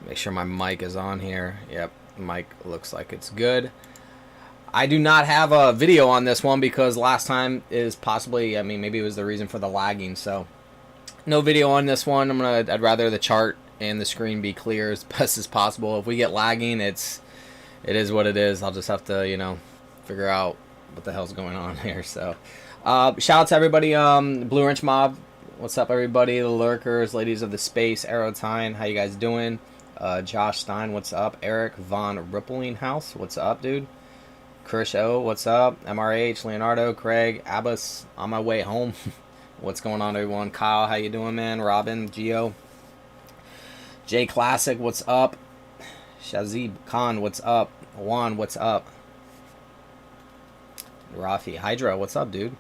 Make sure my mic is on here. Yep, mic looks like it's good. I do not have a video on this one because last time is possibly, I mean, maybe it was the reason for the lagging. So no video on this one. I'd rather the chart and the screen be clear as best as possible. If we get lagging, it is what it is. I'll just have to, figure out what the hell's going on here. So shout out to everybody. Blue Wrench Mob, what's up, everybody? The Lurkers, Ladies of the Space, Aerotine, how you guys doing? Josh Stein, what's up? Eric Von Rippling House, what's up, dude? Krish O, what's up? MRH, Leonardo, Craig, Abbas, on my way home. What's going on, everyone? Kyle, how you doing, man? Robin, Geo, J Classic, what's up? Shazib Khan, what's up? Juan, what's up? Rafi, Hydra, what's up, dude?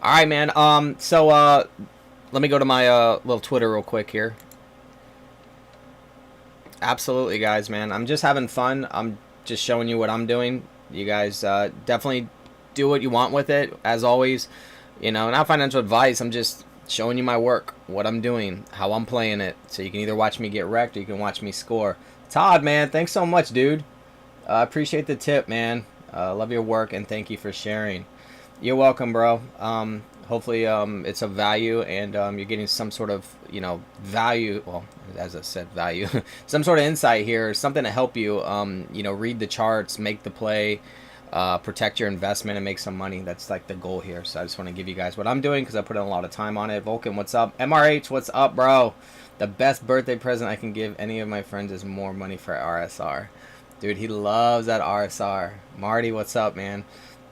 All right, man. Let me go to my little Twitter real quick here. Absolutely, guys, man. I'm just having fun. I'm just showing you what I'm doing. You guys definitely do what you want with it, as always. Not financial advice. I'm just showing you my work, what I'm doing, how I'm playing it. So you can either watch me get wrecked or you can watch me score. Todd, man, thanks so much, dude. I appreciate the tip, man. Love your work, and thank you for sharing. You're welcome, bro. Hopefully it's of value, and you're getting some sort of value, well, as I said, value, some sort of insight here, something to help you read the charts, make the play, protect your investment, and make some money. That's like the goal here. So I just want to give you guys what I'm doing because I put in a lot of time on it. Vulcan, what's up? MRH, what's up, bro? The best birthday present I can give any of my friends is more money for RSR. Dude, he loves that RSR. Marty, what's up, man?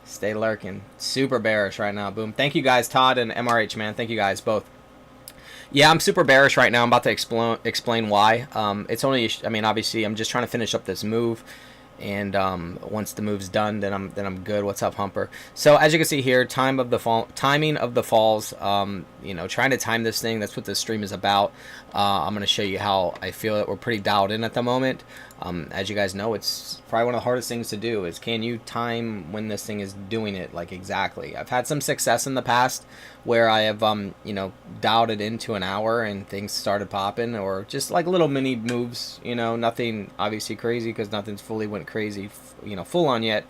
Stay lurking. Super bearish right now. Boom. Thank you guys, Todd and MRH, man. Thank you guys both. Yeah, I'm super bearish right now. I'm about to explain why. It's only, I mean, obviously, I'm just trying to finish up this move. And once the move's done, then I'm good. What's up, Humper? So as you can see here, timing of the falls. Trying to time this thing. That's what this stream is about. I'm going to show you how I feel that we're pretty dialed in at the moment. As you guys know, it's probably one of the hardest things to do is can you time when this thing is doing it like exactly. I've had some success in the past where I have dialed it into an hour and things started popping, or just like little mini moves. Nothing obviously crazy because nothing's fully went crazy full on yet.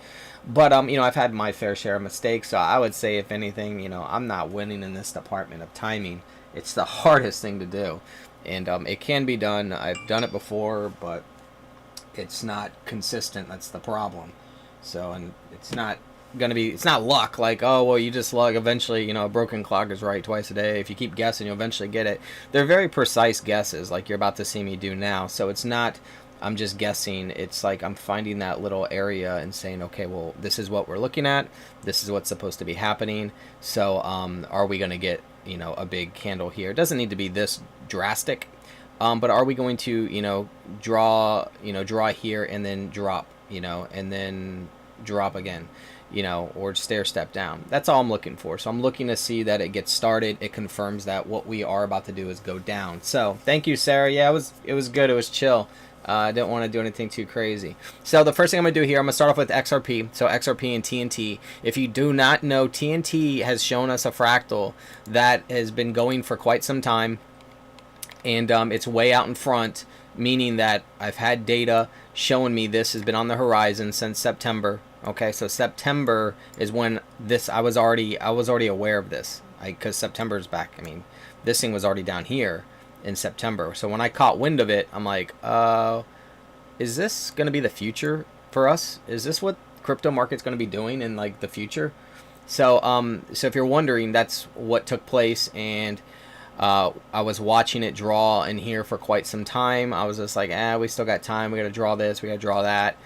But I've had my fair share of mistakes. So I would say, if anything, I'm not winning in this department of timing. It's the hardest thing to do, and it can be done. I've done it before, but it's not consistent. That's the problem. So, and it's not luck. Like, oh well, you just luck. Eventually, a broken clock is right twice a day. If you keep guessing, you'll eventually get it. They're very precise guesses, like you're about to see me do now. So it's not I'm just guessing. It's like I'm finding that little area and saying, okay, well, this is what we're looking at. This is what's supposed to be happening. So are we going to get a big candle here? It doesn't need to be this drastic. But are we going to, draw here and then drop, and then drop again, or stair step down? That's all I'm looking for. So I'm looking to see that it gets started. It confirms that what we are about to do is go down. So thank you, Sarah. Yeah, it was good. It was chill. I didn't want to do anything too crazy. So the first thing I'm going to do here, I'm going to start off with XRP. So XRP and TNT. If you do not know, TNT has shown us a fractal that has been going for quite some time. And it's way out in front, meaning that I've had data showing me this has been on the horizon since September. Okay, so September is when I was already aware of this, because September's back. I mean, this thing was already down here in September. So when I caught wind of it, I'm like, is this going to be the future for us? Is this what crypto market's going to be doing in like the future? So so if you're wondering, that's what took place. And I was watching it draw in here for quite some time. I was just like, we still got time. We got to draw this. We got to draw that.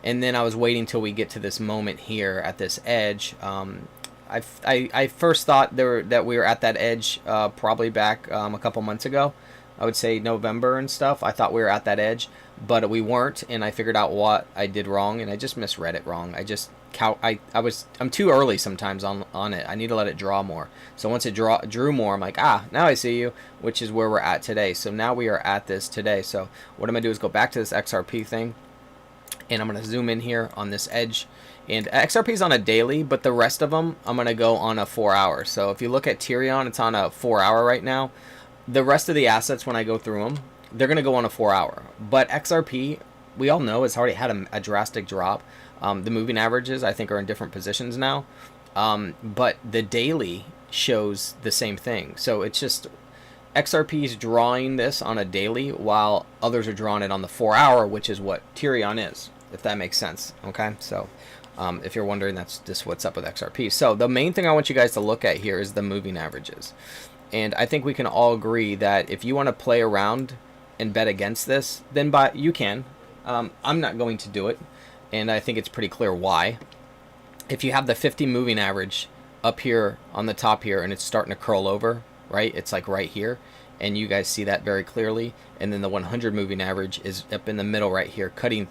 And then I was waiting till we get to this moment here at this edge. I first thought that we were at that edge probably back a couple months ago. I would say November and stuff. I thought we were at that edge, but we weren't. And I figured out what I did wrong, and I just misread it wrong. I'm too early sometimes on it. I need to let it draw more. So once it drew more, I'm like, now I see you, which is where we're at today. So now we are at this today. So what I'm gonna do is go back to this XRP thing, and I'm gonna zoom in here on this edge. And XRP is on a daily, but the rest of them I'm gonna go on a 4 hour. So if you look at Tyrion, it's on a 4 hour right now. The rest of the assets, when I go through them, they're going to go on a 4-hour. But XRP, we all know, has already had a drastic drop. The moving averages, I think, are in different positions now. But the daily shows the same thing. So it's just XRP is drawing this on a daily while others are drawing it on the 4-hour, which is what Ethereum is, if that makes sense. Okay, so if you're wondering, that's just what's up with XRP. So the main thing I want you guys to look at here is the moving averages. And I think we can all agree that if you want to play around and bet against this, then you can. I'm not going to do it, and I think it's pretty clear why. If you have the 50 moving average up here on the top here and it's starting to curl over, right? It's like right here, and you guys see that very clearly. And then the 100 moving average is up in the middle right here, cutting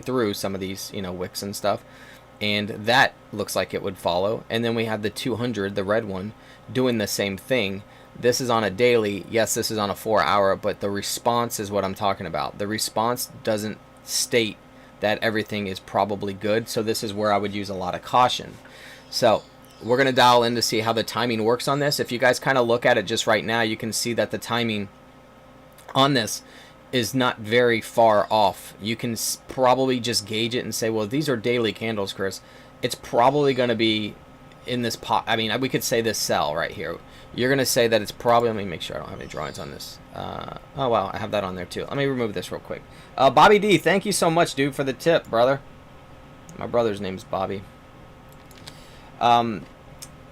through some of these, you know, wicks and stuff. And that looks like it would follow. And then we have the 200, the red one, doing the same thing. This is on a daily. Yes, this is on a 4-hour, but the response is what I'm talking about. The response doesn't state that everything is probably good. So this is where I would use a lot of caution. So we're going to dial in to see how the timing works on this. If you guys kind of look at it just right now, you can see that the timing on this is not very far off. You can probably just gauge it and say, well, these are daily candles, Chris. It's probably going to be in this pot. I mean, we could say this sell right here. You're going to say that it's probably, let me make sure I don't have any drawings on this. Oh, wow, I have that on there too. Let me remove this real quick. Bobby D, thank you so much, dude, for the tip, brother. My brother's name's Bobby.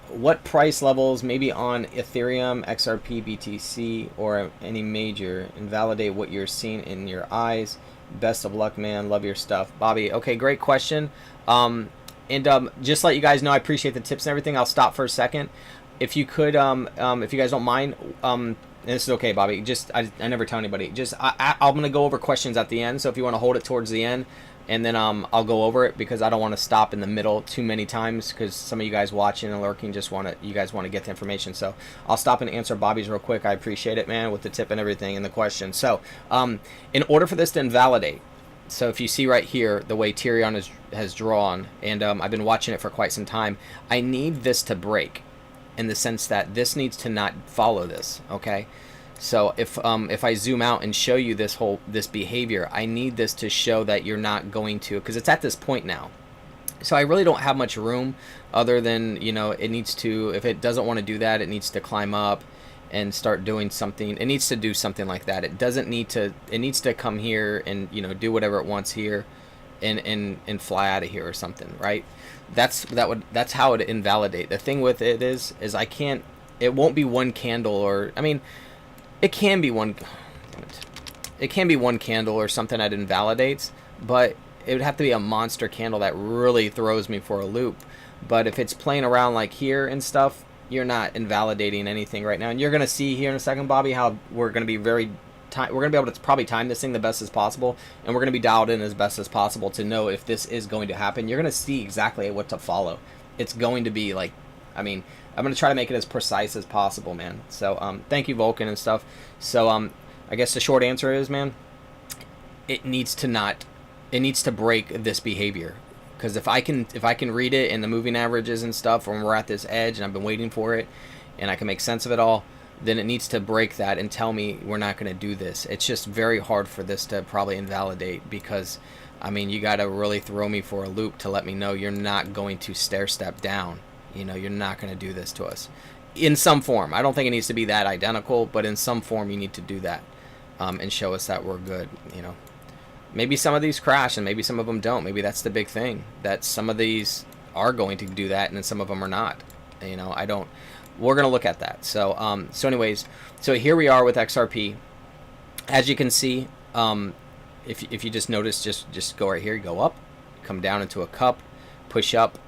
What price levels, maybe on Ethereum, XRP, BTC, or any major, invalidate what you're seeing in your eyes? Best of luck, man. Love your stuff, Bobby. Okay, great question. Just let you guys know, I appreciate the tips and everything. I'll stop for a second. If you could, if you guys don't mind, and this is okay, Bobby. Just I never tell anybody. Just I'm gonna go over questions at the end. So if you want to hold it towards the end, and then I'll go over it, because I don't want to stop in the middle too many times, because some of you guys watching and lurking you guys want to get the information. So I'll stop and answer Bobby's real quick. I appreciate it, man, with the tip and everything and the question. So in order for this to invalidate, so if you see right here the way Ethereum has drawn, and I've been watching it for quite some time, I need this to break, in the sense that this needs to not follow this. Okay. So if I zoom out and show you this behavior, I need this to show that you're not going to, because it's at this point now. So I really don't have much room other than, you know, it needs to, if it doesn't want to do that, it needs to climb up and start doing something. It needs to do something like that. It doesn't need to, it needs to come here and, you know, do whatever it wants here and fly out of here or something, right? That's how it invalidate. The thing with it is it won't be one candle, or, I mean, it can be one candle or something that invalidates, but it would have to be a monster candle that really throws me for a loop. But if it's playing around like here and stuff, you're not invalidating anything right now. And you're going to see here in a second, Bobby, how we're going to be we're going to be able to probably time this thing the best as possible, and we're going to be dialed in as best as possible to know if this is going to happen. You're going to see exactly what to follow. It's going to be like, I mean, I'm going to try to make it as precise as possible, man. So thank you, Vulcan and stuff. So I guess the short answer is, man, it needs to break this behavior. Because if I can read it in the moving averages and stuff, when we're at this edge and I've been waiting for it, and I can make sense of it all, then it needs to break that and tell me we're not going to do this. It's just very hard for this to probably invalidate, because, I mean, you got to really throw me for a loop to let me know you're not going to stair step down. You know, you're not going to do this to us in some form. I don't think it needs to be that identical, but in some form you need to do that and show us that we're good. You know, maybe some of these crash and maybe some of them don't. Maybe that's the big thing, that some of these are going to do that and then some of them are not. You know, we're going to look at that. So anyways, so here we are with XRP. As you can see, if you just notice, just go right here, go up, come down into a cup, push up,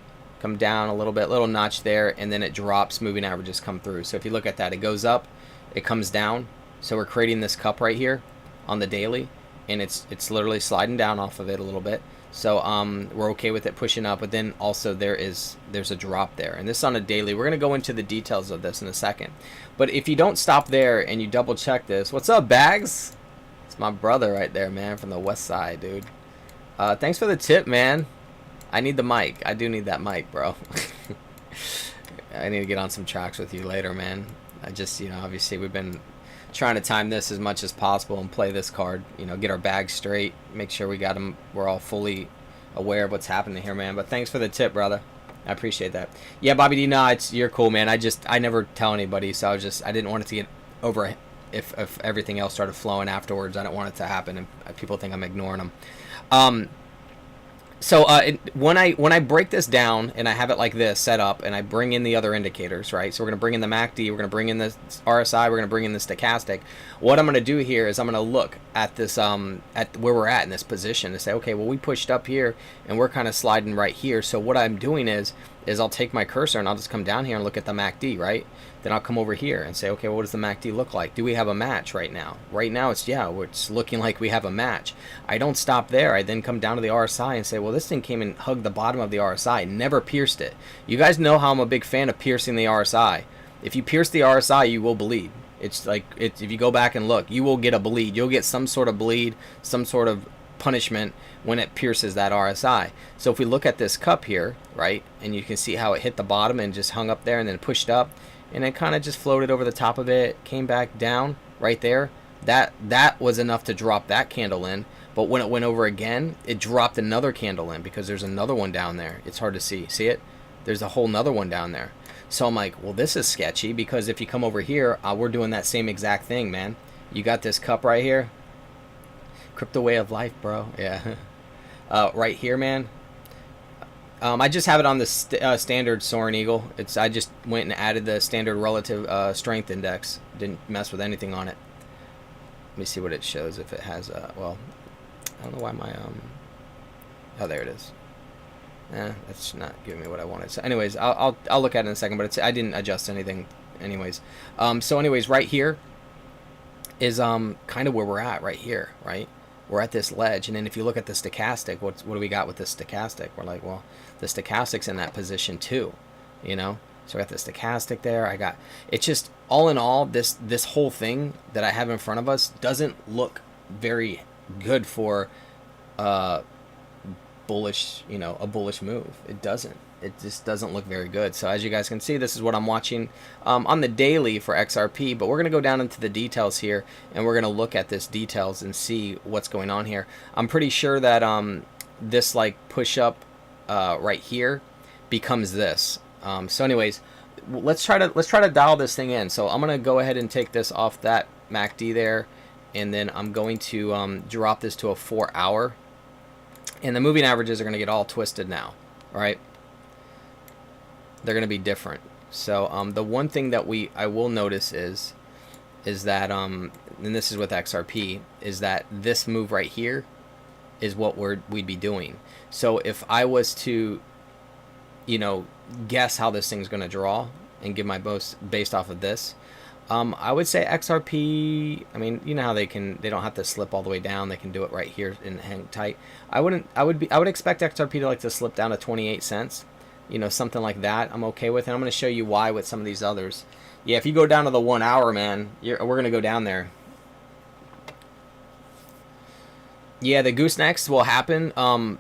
come down a little bit, little notch there, and then it drops, moving averages come through. So if you look at that, it goes up, it comes down. So we're creating this cup right here on the daily, and it's literally sliding down off of it a little bit. So we're okay with it pushing up, but then also there's a drop there, and this on a daily. We're gonna go into the details of this in a second. But if you don't stop there and you double check this, what's up, Bags? It's my brother right there, man, from the west side, dude. Thanks for the tip, man. I need the mic. I do need that mic, bro. I need to get on some tracks with you later, man. I just, you know, obviously we've been trying to time this as much as possible and play this card. You know, get our bags straight, make sure we got them. We're all fully aware of what's happening here, man. But thanks for the tip, brother. I appreciate that. Yeah, Bobby D, no, you're cool, man. I never tell anybody, so I didn't want it to get over if everything else started flowing afterwards. I don't want it to happen and people think I'm ignoring them. So when I break this down and I have it like this set up and I bring in the other indicators, right? So we're going to bring in the MACD, we're going to bring in the RSI, we're going to bring in the stochastic. What I'm going to do here is I'm going to look at this at where we're at in this position and say, okay, well, we pushed up here and we're kind of sliding right here. So what I'm doing is I'll take my cursor and I'll just come down here and look at the MACD, right? Then I'll come over here and say, okay, well, what does the MACD look like? Do we have a match right now? Right now, it's looking like we have a match. I don't stop there. I then come down to the RSI and say, well, this thing came and hugged the bottom of the RSI, never pierced it. You guys know how I'm a big fan of piercing the RSI. If you pierce the RSI, you will bleed. It's like, if you go back and look, you will get a bleed. You'll get some sort of bleed, some sort of punishment when it pierces that RSI. So if we look at this cup here, right, and you can see how it hit the bottom and just hung up there and then pushed up, and it kind of just floated over the top of it, came back down right there. That was enough to drop that candle in. But when it went over again, it dropped another candle in because there's another one down there. It's hard to see. See it? There's a whole nother one down there. So I'm like, well, this is sketchy because if you come over here, we're doing that same exact thing, man. You got this cup right here. Crypto way of life, bro. Yeah. Right here, man. I just have it on the standard Soaring Eagle. I just went and added the standard relative strength index. Didn't mess with anything on it. Let me see what it shows if it has. Well, I don't know why my oh, there it is. That's not giving me what I wanted. So, anyways, I'll look at it in a second. But I didn't adjust anything, anyways. So, anyways, right here is kind of where we're at right here, right? We're at this ledge, and then if you look at the stochastic, what do we got with the stochastic? We're like, well, the stochastic's in that position too, you know. So I got the stochastic there. I got it's just all in all, this whole thing that I have in front of us doesn't look very good for bullish, you know, a bullish move. It doesn't. It just doesn't look very good. So as you guys can see, this is what I'm watching on the daily for XRP, but we're going to go down into the details here and we're going to look at this details and see what's going on here. I'm pretty sure that this like push up right here becomes this. So anyways, let's try to dial this thing in. So I'm going to go ahead and take this off that MACD there, and then I'm going to drop this to a 4-hour, and the moving averages are going to get all twisted now. All right. They're going to be different. So the one thing that I will notice is that and this is with XRP, is that this move right here is what we'd be doing. So if I was to, you know, guess how this thing's going to draw and give my boast based off of this, I would say XRP. I mean, you know how they don't have to slip all the way down. They can do it right here and hang tight. I would expect XRP to like to slip down to 28 cents. You know, something like that I'm okay with, and I'm going to show you why with some of these others. Yeah, if you go down to the 1 hour, man, we're going to go down there. Yeah, the goosenecks will happen.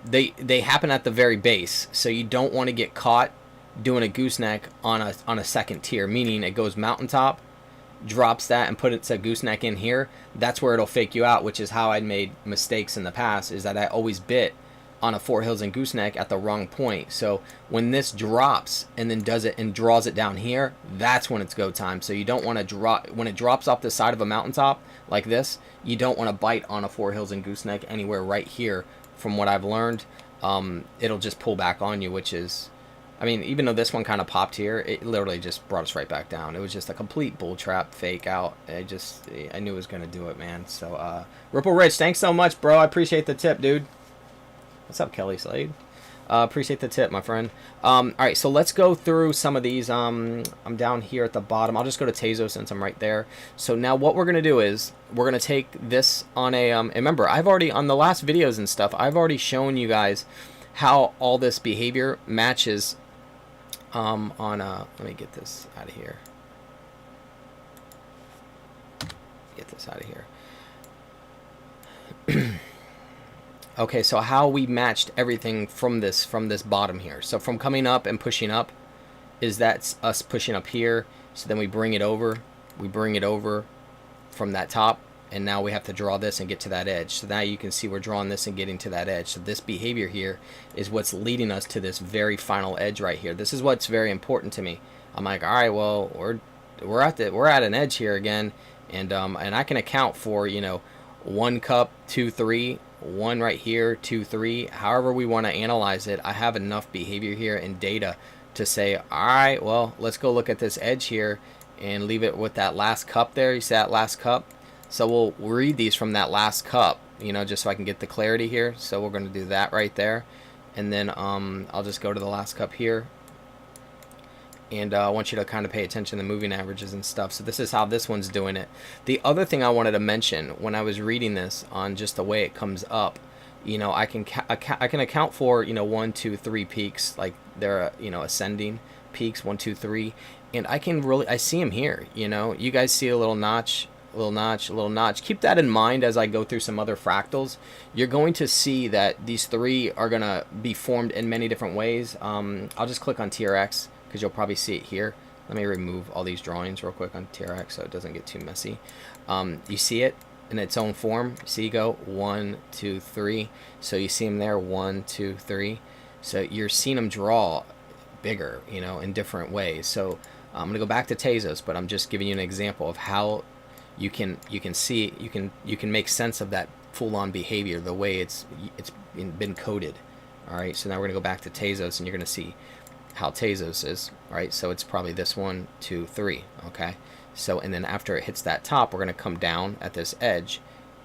They happen at the very base, so you don't want to get caught doing a gooseneck on a second tier, meaning it goes mountaintop, drops that, and puts a gooseneck in here. That's where it'll fake you out, which is how I made mistakes in the past, is that I always bit on a Four Hills and gooseneck at the wrong point. So when this drops and then does it and draws it down here, that's when it's go time. So you don't want to drop when it drops off the side of a mountaintop like this. You don't want to bite on a Four Hills and gooseneck anywhere right here. From what I've learned, it'll just pull back on you, which is, I mean, even though this one kind of popped here, it literally just brought us right back down. It was just a complete bull trap fake out. I knew it was going to do it, man. So Ripple Rich, thanks so much, bro. I appreciate the tip, dude. What's up, Kelly Slade? Appreciate the tip, my friend. All right, so let's go through some of these. I'm down here at the bottom. I'll just go to Tezo since I'm right there. So now what we're going to do is we're going to take this on a... and remember, I've already, on the last videos and stuff, I've already shown you guys how all this behavior matches on... let me get this out of here. Get this out of here. Okay, so how we matched everything from this bottom here. So from coming up and pushing up, is that's us pushing up here. So then we bring it over, from that top, and now we have to draw this and get to that edge. So now you can see we're drawing this and getting to that edge. So this behavior here is what's leading us to this very final edge right here. This is what's very important to me. I'm like, all right, well, we're at an edge here again, and I can account for, you know, 1 cup, 2, 3, 1 right here, 2, 3. However we want to analyze it, I have enough behavior here and data to say, all right, well, let's go look at this edge here and leave it with that last cup there. You see that last cup? So we'll read these from that last cup, you know, just so I can get the clarity here. So we're going to do that right there. And then I'll just go to the last cup here. And I want you to kind of pay attention to the moving averages and stuff. So this is how this one's doing it. The other thing I wanted to mention when I was reading this on just the way it comes up, you know, I can account for, you know, 1, 2, 3 peaks, like they're, you know, ascending peaks, 1, 2, 3. And I can really, I see them here, you know. You guys see a little notch, a little notch, a little notch. Keep that in mind as I go through some other fractals. You're going to see that these 3 are going to be formed in many different ways. I'll just click on TRX because you'll probably see it here. Let me remove all these drawings real quick on TRX so it doesn't get too messy. You see it in its own form. See, you go 1, 2, 3. So you see them there, 1, 2, 3. So you're seeing them draw bigger, you know, in different ways. So I'm going to go back to Tezos, but I'm just giving you an example of how you can see, you can make sense of that full-on behavior, the way it's been coded. All right, so now we're going to go back to Tezos, and you're going to see how Tezos is. All right, so it's probably this 1, 2, 3. Okay, so and then after it hits that top, we're going to come down at this edge,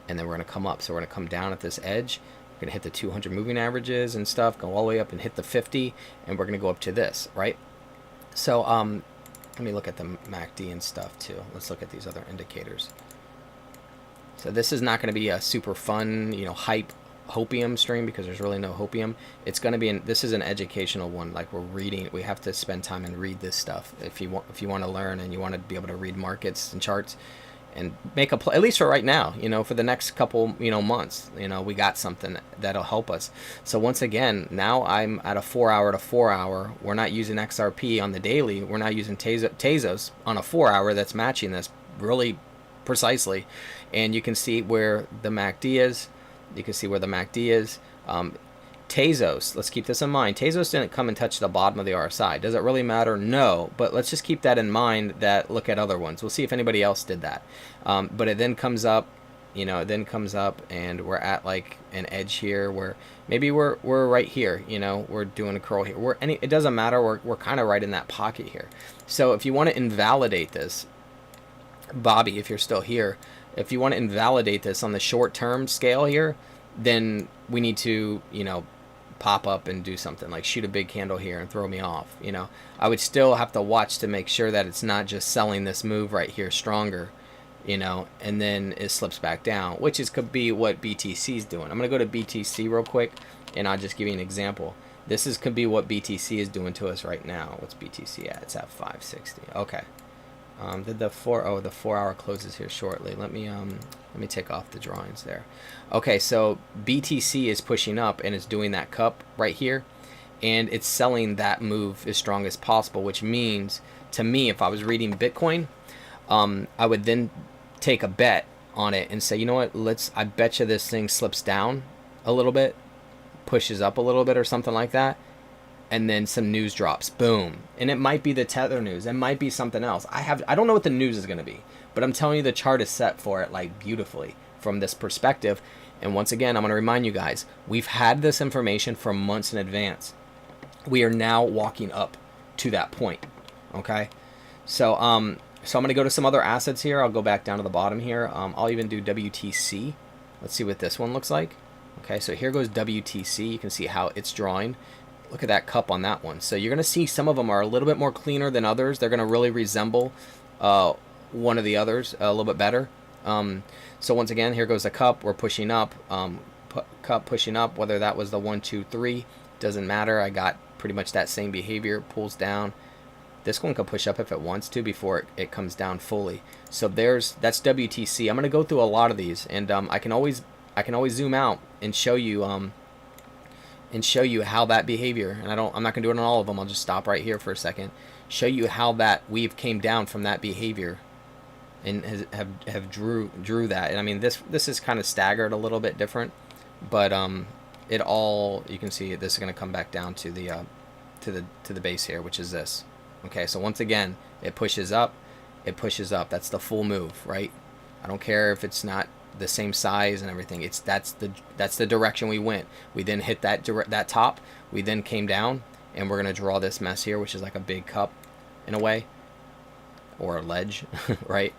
and then we're going to come up. So we're going to come down at this edge. We're going to hit the 200 moving averages and stuff, go all the way up and hit the 50, and we're going to go up to this, right? So let me look at the MACD and stuff too. Let's look at these other indicators. So this is not going to be a super fun, you know, hype hopium stream because there's really no hopium. It's going to be this is an educational one. Like we're reading, we have to spend time and read this stuff if you want to learn and you want to be able to read markets and charts and make a play, at least for right now, you know, for the next couple, you know, months, you know, we got something that'll help us. So once again, now I'm at a 4 hour to 4 hour. We're not using XRP on the daily. We're not using Tezos on a 4 hour that's matching this really precisely. And you can see where the MACD is. You can see where the MACD is. Tezos, let's keep this in mind. Tezos didn't come and touch the bottom of the RSI. Does it really matter? No, but let's just keep that in mind. That look at other ones. We'll see if anybody else did that. But it then comes up, you know, it then comes up, and we're at like an edge here where maybe we're right here. You know, we're doing a curl here. It doesn't matter. We're kind of right in that pocket here. So if you want to invalidate this, Bobby, if you're still here, if you want to invalidate this on the short-term scale here, then we need to, you know, pop up and do something like shoot a big candle here and throw me off. You know, I would still have to watch to make sure that it's not just selling this move right here stronger, you know, and then it slips back down, which could be what BTC is doing. I'm going to go to BTC real quick, and I'll just give you an example. This could be what BTC is doing to us right now. What's BTC at? It's at 560. Okay. Did the 4 hour closes here shortly. Let me take off the drawings there. Okay, so BTC is pushing up and it's doing that cup right here, and it's selling that move as strong as possible, which means to me, if I was reading Bitcoin, I would then take a bet on it and say, you know what, I bet you this thing slips down a little bit, pushes up a little bit or something like that, and then some news drops, boom. And it might be the Tether news. It might be something else. I don't know what the news is going to be, but I'm telling you the chart is set for it like beautifully from this perspective. And once again, I'm going to remind you guys, we've had this information for months in advance. We are now walking up to that point, okay? So I'm going to go to some other assets here. I'll go back down to the bottom here. I'll even do WTC. Let's see what this one looks like. Okay, so here goes WTC. You can see how it's drawing. Look at that cup on that one. So you're going to see some of them are a little bit more cleaner than others. They're going to really resemble one of the others a little bit better. So once again, here goes the cup. We're pushing up. Cup pushing up. Whether that was the 1, 2, 3, doesn't matter. I got pretty much that same behavior. Pulls down. This one could push up if it wants to before it comes down fully. So that's WTC. I'm going to go through a lot of these, and I can always zoom out and show you how that behavior, and I'm not gonna do it on all of them. I'll just stop right here for a second, show you how that weave came down from that behavior and have drew that. And I mean, this is kind of staggered a little bit different, but it all, you can see this is going to come back down to the to the base here, which is this. Okay, so once again, it pushes up, it pushes up. That's the full move, right? I don't care if it's not the same size and everything. That's the direction we went. We then hit that top. We then came down, and we're gonna draw this mess here, which is like a big cup, in a way, or a ledge, right?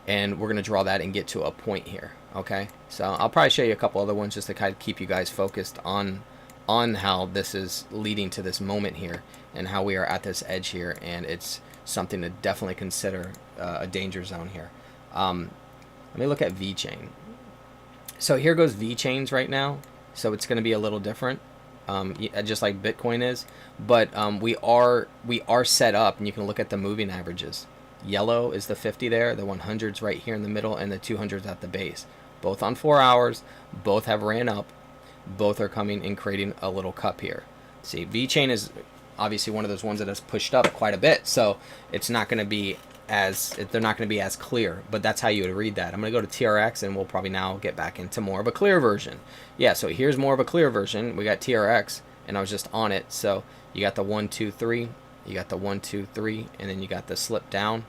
And we're gonna draw that and get to a point here. Okay, so I'll probably show you a couple other ones just to kind of keep you guys focused on how this is leading to this moment here, and how we are at this edge here, and it's something to definitely consider a danger zone here. Let me look at VeChain. So here goes VeChains right now, so it's going to be a little different, just like Bitcoin is, but we are set up, and you can look at the moving averages. Yellow is the 50 there, the 100's right here in the middle, and the 200's at the base. Both on 4 hours, both have ran up, both are coming and creating a little cup here. See, VeChain is obviously one of those ones that has pushed up quite a bit, so it's not going to be they're not going to be as clear, but that's how you would read that. I'm going to go to TRX, and we'll probably now get back into more of a clear version. Yeah, so here's more of a clear version. We got TRX, and I was just on it. So you got the 1 2 3, you got the 1 2 3, and then you got the slip down,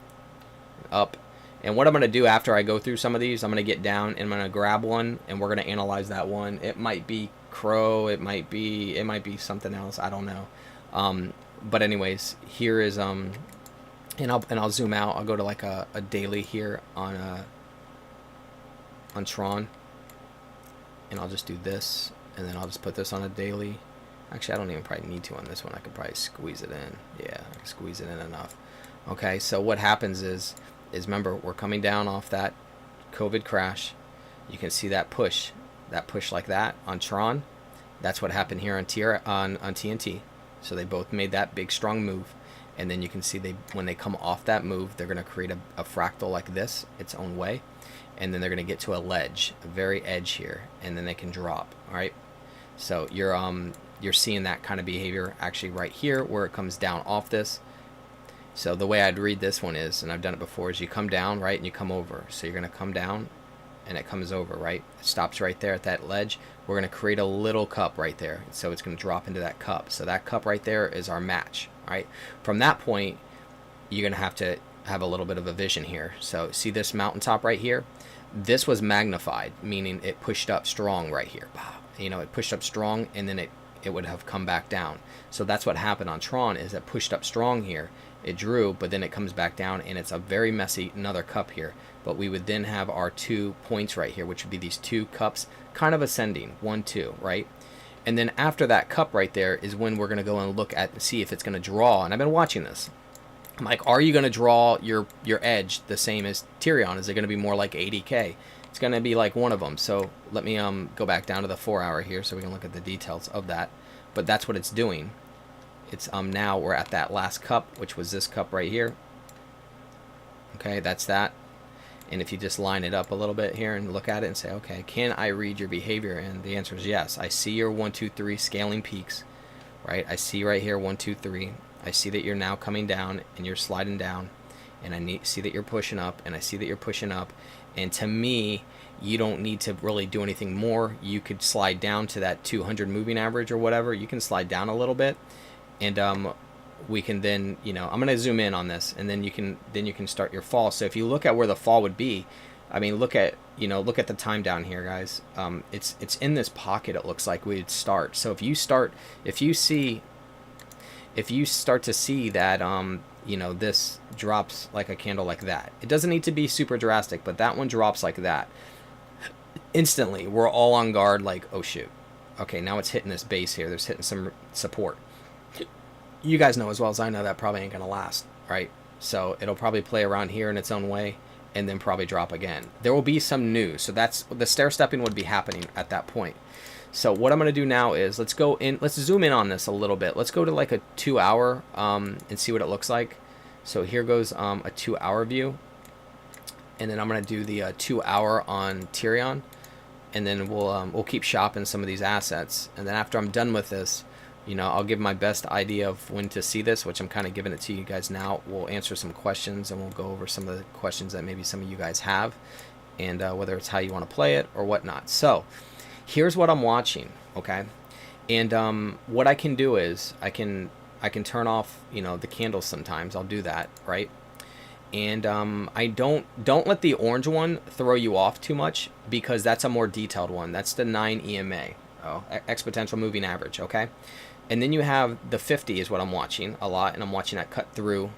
up. And what I'm going to do after I go through some of these, I'm going to get down and I'm going to grab one, and we're going to analyze that one. It might be Crow, it might be something else, I don't know. But anyways, here is and I'll zoom out. I'll go to like a daily here on Tron, and I'll just do this, and then I'll just put this on a daily. Actually, I don't even probably need to on this one. I could probably squeeze it in. Yeah, I can squeeze it in enough. Okay, so what happens is remember, we're coming down off that COVID crash. You can see that push like that on Tron. That's what happened here on TNT. So they both made that big strong move, and then you can see when they come off that move, they're going to create a fractal like this, its own way, and then they're going to get to a ledge, a very edge here, and then they can drop. All right, so you're seeing that kind of behavior actually right here where it comes down off this. So the way I'd read this one is, and I've done it before, is you come down, right, and you come over. So you're going to come down, and it comes over, right? It stops right there at that ledge. We're going to create a little cup right there. So it's going to drop into that cup. So that cup right there is our match, right? From that point, you're going to have a little bit of a vision here. So see this mountaintop right here? This was magnified, meaning it pushed up strong right here. You know, it pushed up strong, and then it would have come back down. So that's what happened on Tron, is it pushed up strong here. It drew, but then it comes back down, and it's a very messy another cup here. But we would then have our 2 points right here, which would be these 2 cups kind of ascending, 1 2, right? And then after that cup right there is when we're going to go and look at and see if it's going to draw. And I've been watching this. I'm like, are you going to draw your edge the same as Tyrion? Is it going to be more like 80K? It's going to be like one of them. So let me go back down to the 4 hour here so we can look at the details of that. But that's what it's doing. It's now we're at that last cup, which was this cup right here. Okay, that's that. And if you just line it up a little bit here and look at it and say, okay, can I read your behavior? And the answer is yes. I see your 1 2 3 scaling peaks, right? I see right here 1 2 3. I see that you're now coming down and you're sliding down, and I see that you're pushing up, and I see that you're pushing up. And to me, you don't need to really do anything more. You could slide down to that 200 moving average or whatever. You can slide down a little bit, and we can then, I'm going to zoom in on this, and then you can start your fall. So if you look at where the fall would be, I mean, look at the time down here, guys. It's in this pocket. It looks like we'd start. So if you start to see that this drops like a candle like that, it doesn't need to be super drastic, but that one drops like that, instantly we're all on guard, like, oh shoot, okay, now it's hitting this base here, there's hitting some support. You guys know as well as I know that probably ain't gonna last, right? So it'll probably play around here in its own way and then probably drop again. There will be some news, so that's the stair stepping would be happening at that point. So what I'm going to do now is let's zoom in on this a little bit. Let's go to like a 2 hour and see what it looks like. So here goes a 2 hour view, and then I'm going to do the 2 hour on Tyrion, and then we'll keep shopping some of these assets. And then after I'm done with this, you know, I'll give my best idea of when to see this, which I'm kind of giving it to you guys now. We'll answer some questions, and we'll go over some of the questions that maybe some of you guys have, and whether it's how you want to play it or whatnot. So here's what I'm watching, okay? And what I can do is I can turn off, you know, the candles sometimes. I'll do that, right? And I don't let the orange one throw you off too much, because that's a more detailed one. That's the 9 EMA, exponential moving average, okay? And then you have the 50 is what I'm watching a lot, and I'm watching that cut through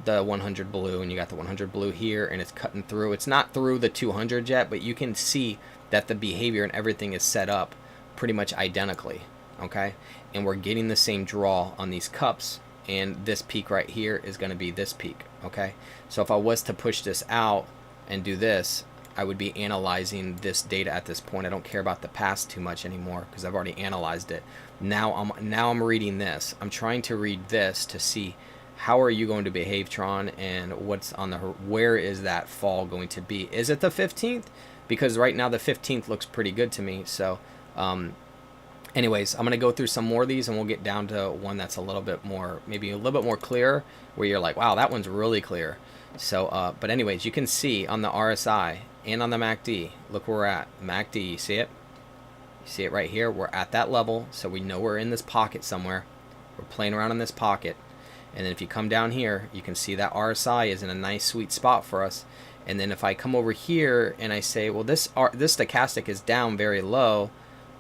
the 100 blue, and you got the 100 blue here, and it's cutting through. It's not through the 200 yet, but you can see that the behavior and everything is set up pretty much identically, okay? And we're getting the same draw on these cups, and this peak right here is going to be this peak, okay? So if I was to push this out and do this, I would be analyzing this data at this point. I don't care about the past too much anymore, because I've already analyzed it. Now I'm reading this. I'm trying to read this to see how are you going to behave, Tron, and what's on the, where is that fall going to be? Is it the 15th? Because right now the 15th looks pretty good to me. So anyways, I'm going to go through some more of these, and we'll get down to one that's a little bit more, maybe a little bit more clear, where you're like, wow, that one's really clear. So, but anyways, you can see on the RSI and on the MACD, look where we're at. MACD, you see it? You see it right here? We're at that level, so we know we're in this pocket somewhere. We're playing around in this pocket. And then if you come down here, you can see that RSI is in a nice sweet spot for us. And then if I come over here and I say, well, this stochastic is down very low,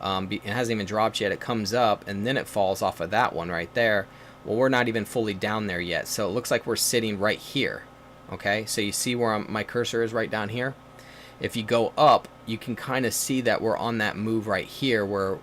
it hasn't even dropped yet, it comes up, and then it falls off of that one right there. Well, we're not even fully down there yet, so it looks like we're sitting right here. Okay, so you see where my cursor is right down here? If you go up, you can kind of see that we're on that move right here, where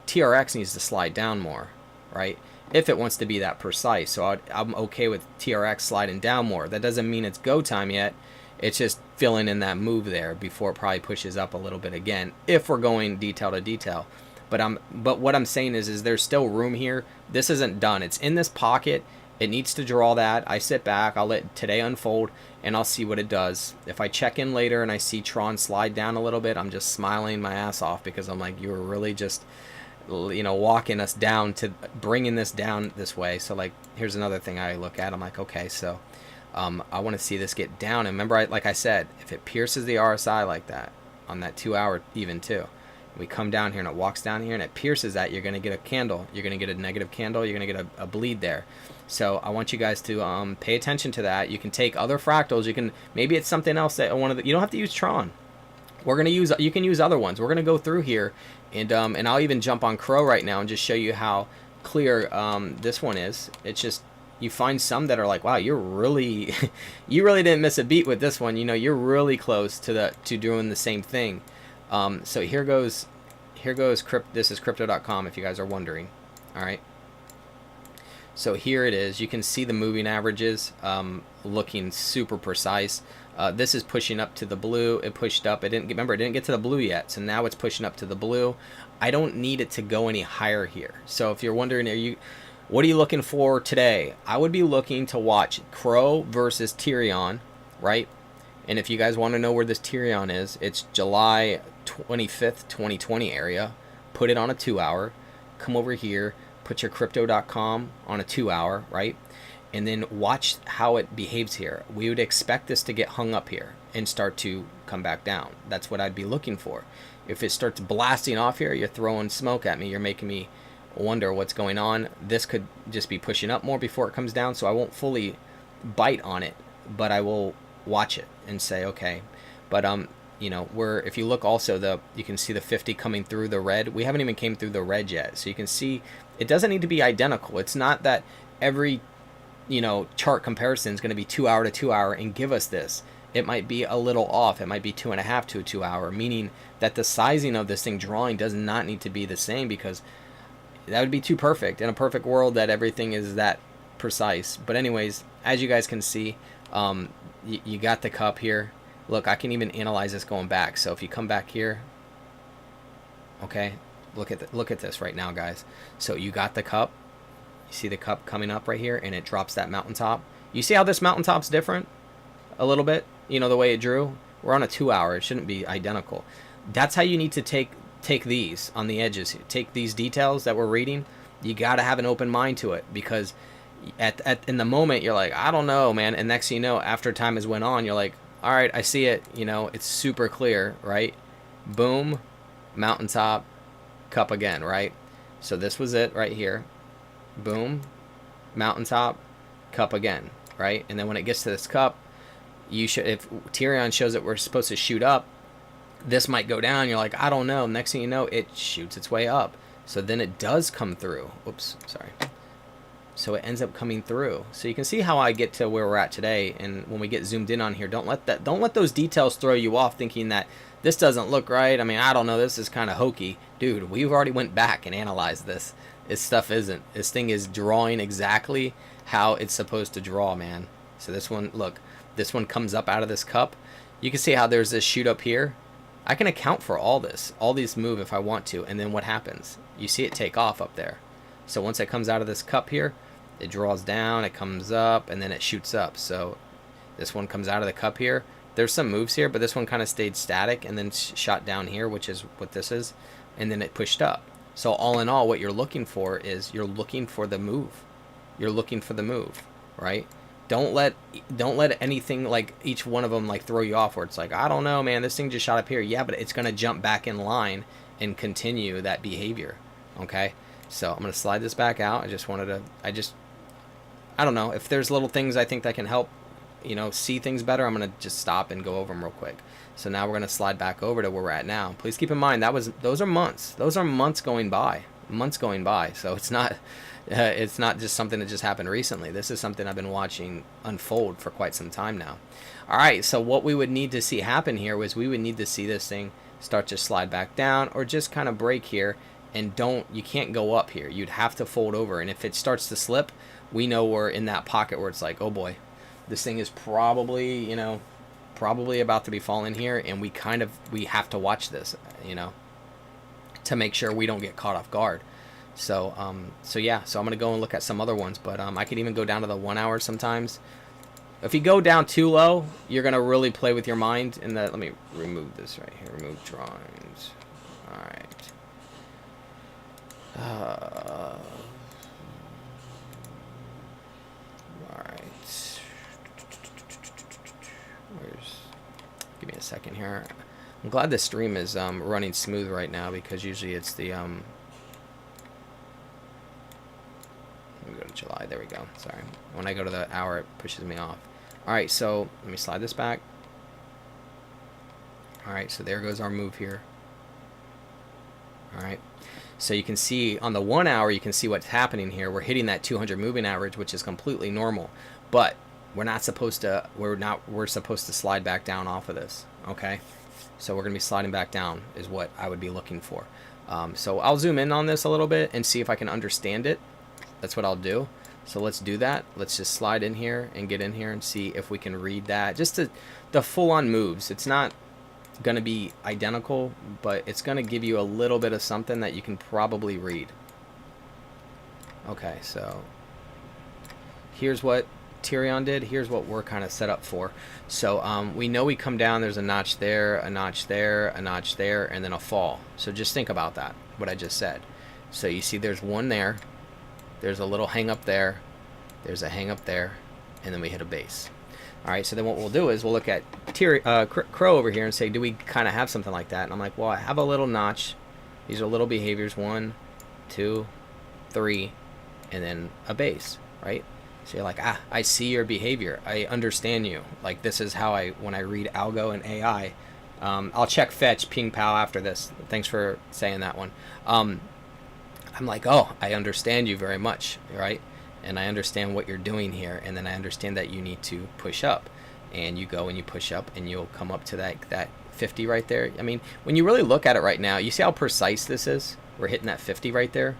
TRX needs to slide down more, right? If it wants to be that precise. So I'm okay with TRX sliding down more. That doesn't mean it's go time yet. It's just filling in that move there before it probably pushes up a little bit again, if we're going detail to detail. But what I'm saying is there's still room here. This isn't done. It's in this pocket. It needs to draw that. I sit back, I'll let today unfold, and I'll see what it does. If I check in later and I see Tron slide down a little bit, I'm just smiling my ass off, because I'm like, you were really just, you know, walking us down to bringing this down this way. So like, here's another thing I look at. I'm like, okay, so I want to see this get down. And remember, like I said, if it pierces the RSI like that on that 2 hour even too, we come down here and it walks down here and it pierces that, you're going to get a candle. You're going to get a negative candle. You're going to get a bleed there. So I want you guys to pay attention to that. You can take other fractals. You can, maybe it's something else that you don't have to use Tron. We're going to use, you can use other ones. We're going to go through here, and I'll even jump on Crow right now and just show you how clear this one is. It's just, you find some that are like, wow, you're really, you really didn't miss a beat with this one. You know, you're really close to doing the same thing. So here goes, this is crypto.com if you guys are wondering. All right. So here it is. You can see the moving averages looking super precise. This is pushing up to the blue. It pushed up. It didn't get to the blue yet. So now it's pushing up to the blue. I don't need it to go any higher here. So if you're wondering, what are you looking for today? I would be looking to watch Crow versus Tyrion, right? And if you guys want to know where this Tyrion is, it's July 25th, 2020 area. Put it on a 2 hour. Come over here. Put your crypto.com on a 2 hour, right? And then watch how it behaves here. We would expect this to get hung up here and start to come back down. That's what I'd be looking for. If it starts blasting off here, you're throwing smoke at me. You're making me wonder what's going on. This could just be pushing up more before it comes down, so I won't fully bite on it, but I will watch it and say, okay. But you know, if you look also, you can see the 50 coming through the red. We haven't even came through the red yet, so you can see it doesn't need to be identical. It's not that every, you know, chart comparison is going to be 2 hour to 2 hour and give us this. It might be a little off. It might be 2.5 to a 2 hour, meaning that the sizing of this thing drawing does not need to be the same, because that would be too perfect. In a perfect world that everything is that precise. But anyways, as you guys can see, you got the cup here. Look, I can even analyze this going back. So if you come back here, okay, look at this right now, guys. So you got the cup. You see the cup coming up right here, and it drops that mountaintop. You see how this mountaintop's different a little bit? You know, the way it drew? We're on a 2 hour. It shouldn't be identical. That's how you need to take these on the edges. Take these details that we're reading You got to have an open mind to it, because in the moment you're like, I don't know, man, and next thing you know, after time has went on, you're like, all right, I see it, you know, it's super clear, right? Boom, mountaintop, cup again, right? So this was it right here. Boom, mountaintop, cup again, right? And then when it gets to this cup, you should, if Ethereum shows that we're supposed to shoot up, this might go down. You're like, I don't know. Next thing you know, it shoots its way up. So then it does come through. Oops, sorry. So it ends up coming through. So you can see how I get to where we're at today. And when we get zoomed in on here, don't let those details throw you off thinking that this doesn't look right. I mean, I don't know, this is kind of hokey. Dude, we've already went back and analyzed this. This stuff isn't. This thing is drawing exactly how it's supposed to draw, man. So this one, look, this one comes up out of this cup. You can see how there's this shoot up here. I can account for all these move if I want to. And then what happens? You see it take off up there. So once it comes out of this cup here, it draws down, it comes up, and then it shoots up. So this one comes out of the cup here. There's some moves here, but this one kind of stayed static and then shot down here, which is what this is. And then it pushed up. So all in all, what you're looking for is you're looking for the move. You're looking for the move, right? Don't let anything, like each one of them, like throw you off where it's like, I don't know, man, this thing just shot up here. Yeah, but it's going to jump back in line and continue that behavior, okay? So I'm going to slide this back out. I don't know, if there's little things I think that can help, you know, see things better, I'm going to just stop and go over them real quick. So now we're going to slide back over to where we're at now. Please keep in mind, those are months. Those are months going by. So it's not just something that just happened recently. This is something I've been watching unfold for quite some time now. All right, so what we would need to see happen here was we would need to see this thing start to slide back down or just kind of break here. And you can't go up here. You'd have to fold over. And if it starts to slip, we know we're in that pocket where it's like, oh boy, this thing is probably, you know, about to be falling here. And we have to watch this, you know, to make sure we don't get caught off guard. So, yeah, so I'm going to go and look at some other ones, but I could even go down to the 1 hour sometimes. If you go down too low, you're going to really play with your mind. Let me remove this right here. Remove drawings. All right. All right. Give me a second here. I'm glad the stream is running smooth right now, because usually it's the let me go to July. There we go. Sorry. When I go to the hour, it pushes me off. All right, so let me slide this back. All right, so there goes our move here. All right. So you can see on the 1 hour, you can see what's happening here. We're hitting that 200 moving average, which is completely normal, but we're supposed to slide back down off of this. Okay. So we're going to be sliding back down is what I would be looking for. So I'll zoom in on this a little bit and see if I can understand it. That's what I'll do. So let's do that. Let's just slide in here and get in here and see if we can read that. Just the full on moves. It's not going to be identical, but it's going to give you a little bit of something that you can probably read. Okay, so here's what Ethereum did. Here's what we're kind of set up for. So we know we come down, there's a notch there, a notch there, a notch there, and then a fall. So just think about that, what I just said. So you see there's one there, there's a little hang up there, there's a hang up there, and then we hit a base. All right, so then what we'll do is we'll look at Crow over here and say, do we kind of have something like that? And I'm like, well, I have a little notch. These are little behaviors, 1, 2, 3, and then a base, right? So you're like, I see your behavior. I understand you. Like, this is how when I read algo and AI, I'll check fetch, ping pow after this. Thanks for saying that one. I'm like, oh, I understand you very much, right? And I understand what you're doing here, and then I understand that you need to push up, and you go and you push up, and you'll come up to that 50 right there. I mean, when you really look at it right now, you see how precise this is? We're hitting that 50 right there.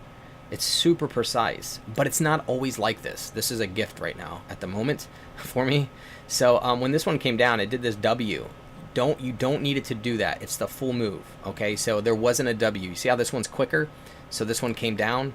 It's super precise, but it's not always like this. This is a gift right now at the moment for me. So when this one came down, it did this W. You don't need it to do that. It's the full move, okay? So there wasn't a W. You see how this one's quicker? So this one came down,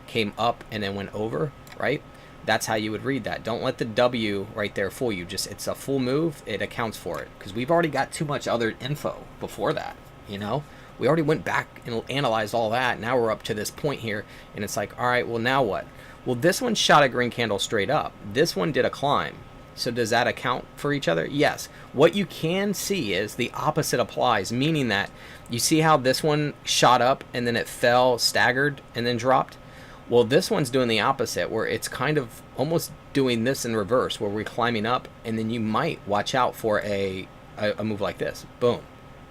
came up, and then went over, right? That's how you would read that. Don't let the W right there fool you. Just, it's a full move. It accounts for it, because we've already got too much other info before that, you know? We already went back and analyzed all that. Now we're up to this point here, and it's like, all right, well, now what? Well, this one shot a green candle straight up. This one did a climb. So does that account for each other? Yes. What you can see is the opposite applies, meaning that you see how this one shot up and then it fell, staggered, and then dropped? Well, this one's doing the opposite, where it's kind of almost doing this in reverse, where we're climbing up, and then you might watch out for a move like this. Boom,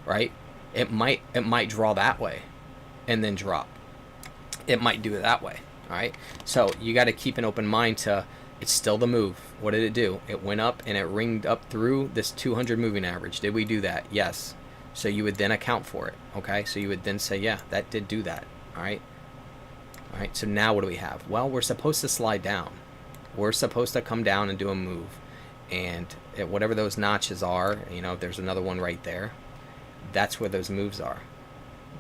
right? It might draw that way and then drop. It might do it that way, all right? So you got to keep an open mind to, it's still the move. What did it do? It went up and it ringed up through this 200 moving average. Did we do that? Yes. So you would then account for it, okay? So you would then say, yeah, that did do that, all right? All right, so now what do we have? Well, we're supposed to slide down. We're supposed to come down and do a move. And at whatever those notches are, you know, there's another one right there. That's where those moves are.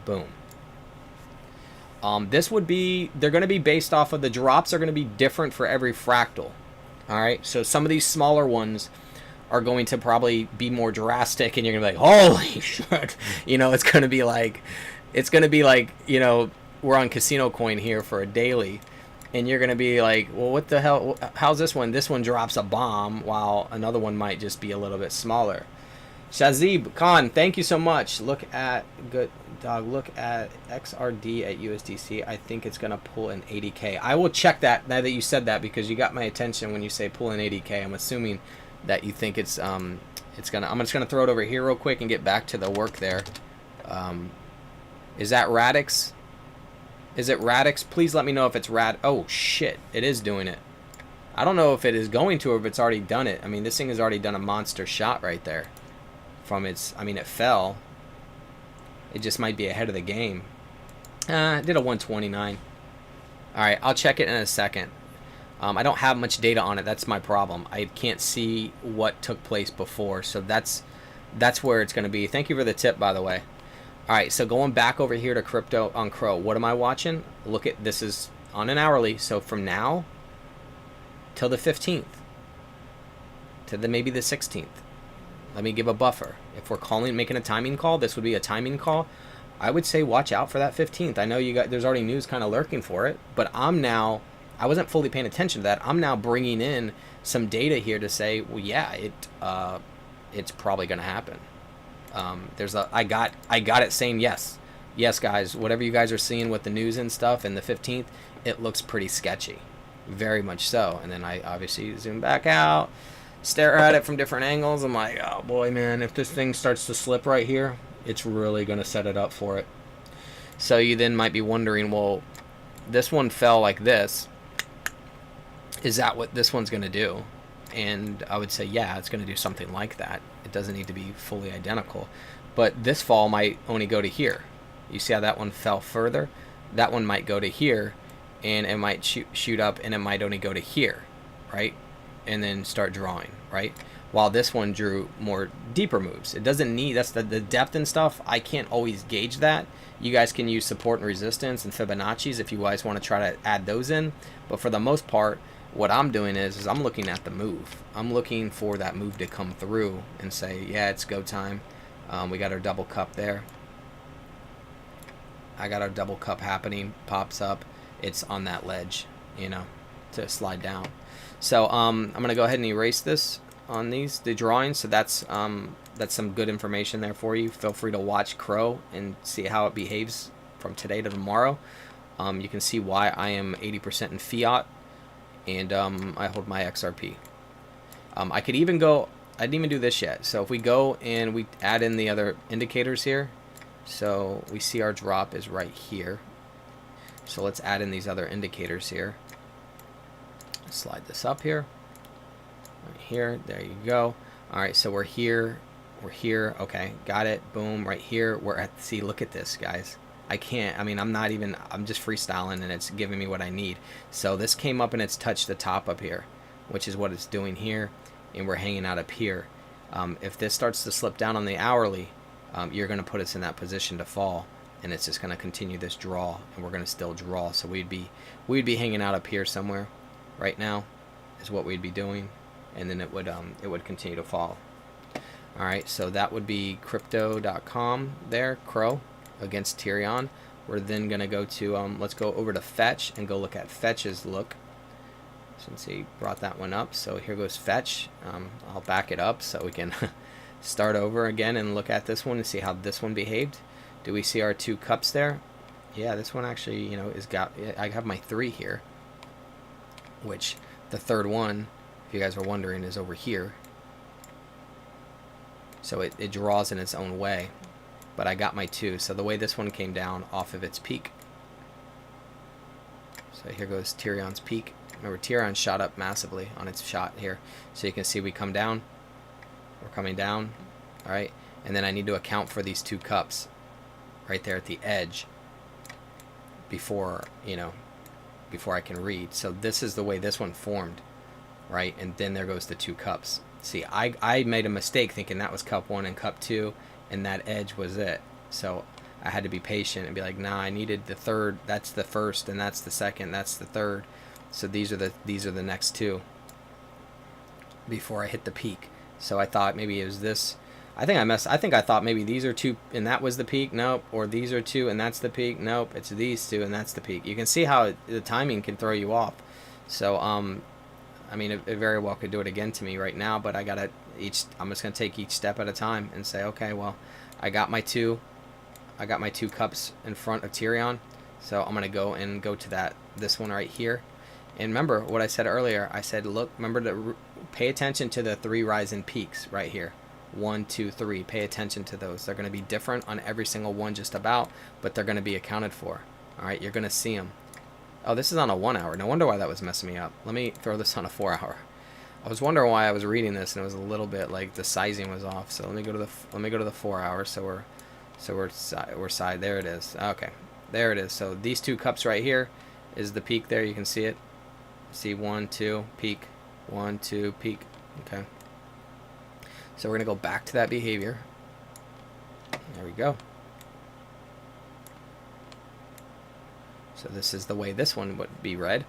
Boom. This would be, they're going to be based off of, the drops are going to be different for every fractal. All right, so some of these smaller ones are going to probably be more drastic, and you're going to be like, holy shit. You know, it's going to be like, you know, we're on Casino Coin here for a daily, and you're going to be like, well, what the hell? How's this one? This one drops a bomb, while another one might just be a little bit smaller. Shazib Khan, thank you so much. Look at XRD at USDC. I think it's gonna pull an 80K. I will check that now that you said that, because you got my attention when you say pull an 80K. I'm assuming that you think it's gonna. I'm just gonna throw it over here real quick and get back to the work there. Is that Radix? Is it Radix? Please let me know if it's Oh shit! It is doing it. I don't know if it is going to, or if it's already done it. I mean, this thing has already done a monster shot right there. From its, I mean, it fell. It just might be ahead of the game. It did a 129. All right, I'll check it in a second. I don't have much data on it. That's my problem. I can't see what took place before, so that's where it's going to be. Thank you for the tip, by the way. All right, so going back over here to crypto on Crow. What am I watching? Look at, this is on an hourly. So from now till the 15th, to maybe the 16th. Let me give a buffer. If we're making a timing call, this would be a timing call. I would say watch out for that 15th. I know there's already news kind of lurking for it, but I wasn't fully paying attention to that. I'm now bringing in some data here to say, well, yeah, it's probably going to happen. I got it saying yes, guys. Whatever you guys are seeing with the news and stuff, and the 15th, it looks pretty sketchy, very much so. And then I obviously zoom back out. Stare at it from different angles. I'm like, oh boy, man, if this thing starts to slip right here, it's really going to set it up for it. So you then might be wondering, well, this one fell like this. Is that what this one's going to do? And I would say, yeah, it's going to do something like that. It doesn't need to be fully identical. But this fall might only go to here. You see how that one fell further? That one might go to here, and it might shoot up, and it might only go to here, right? And then start drawing, right? While this one drew more deeper moves. It doesn't need, that's the depth and stuff. I can't always gauge that. You guys can use support and resistance and Fibonacci's if you guys want to try to add those in. But for the most part, what I'm doing is I'm looking at the move. I'm looking for that move to come through and say, yeah, it's go time. We got our double cup there. I got our double cup happening, pops up. It's on that ledge, you know, to slide down. So I'm going to go ahead and erase this on the drawings. So that's some good information there for you. Feel free to watch Crow and see how it behaves from today to tomorrow. You can see why I am 80% in fiat, and I hold my XRP. I could even go, I didn't even do this yet. So if we go and we add in the other indicators here, so we see our drop is right here. So let's add in these other indicators here. Slide this up here, right here, there you go. All right, so we're here, okay, got it, boom, right here, we're at, see, look at this, guys. I'm just freestyling, and it's giving me what I need. So this came up and it's touched the top up here, which is what it's doing here, and we're hanging out up here. If this starts to slip down on the hourly, you're going to put us in that position to fall, and it's just going to continue this draw, and we're going to still draw. So we'd be hanging out up here somewhere. Right now is what we'd be doing, and then it would continue to fall. All right, so that would be crypto.com there, Crow. against Tyrion. We're then going to go to, let's go over to fetch and go look at fetch's look. Since he brought that one up, so here goes fetch. I'll back it up so we can start over again and look at this one and see how this one behaved. Do we see our 2 cups there? Yeah, this one actually, you know, is got. I have my 3 here, which the third one, if you guys are wondering, is over here. So it draws in its own way, but I got my 2. So the way this one came down off of its peak. So here goes Tyrion's peak. Remember, Tyrion shot up massively on its shot here. So you can see we come down. We're coming down. All right. And then I need to account for these 2 cups right there at the edge before, you know, before I can read. So this is the way this one formed, right? And then there goes the 2 cups. See, I made a mistake thinking that was cup 1 and cup 2, and that edge was it. So I had to be patient and be like, nah, I needed the third. That's the first, and that's the second. That's the third. So these are the next 2 before I hit the peak. So I thought maybe it was this. I think I thought maybe these are 2 and that was the peak. Nope. Or these are 2 and that's the peak. Nope. It's these 2 and that's the peak. You can see how the timing can throw you off. So I mean, it very well could do it again to me right now, but I'm just gonna take each step at a time and say, okay, well, I got my 2 cups in front of Tyrion. So I'm gonna go to this one right here. And remember what I said earlier. I said, look, remember to pay attention to the 3 rising peaks right here. 1, 2, 3. Pay attention to those. They're going to be different on every single one just about, but they're going to be accounted for. All right, you're going to see them. Oh, this is on a 1 hour. No wonder why that was messing me up. Let me throw this on a 4 hour. I was wondering why I was reading this and it was a little bit like the sizing was off. So let me go to the 4 hour. So we're side. There it is. Okay, there it is. So these 2 cups right here is the peak there. You can see it. See 1, 2, peak, 1, 2, peak. Okay. So we're gonna go back to that behavior. There we go. So this is the way this one would be read,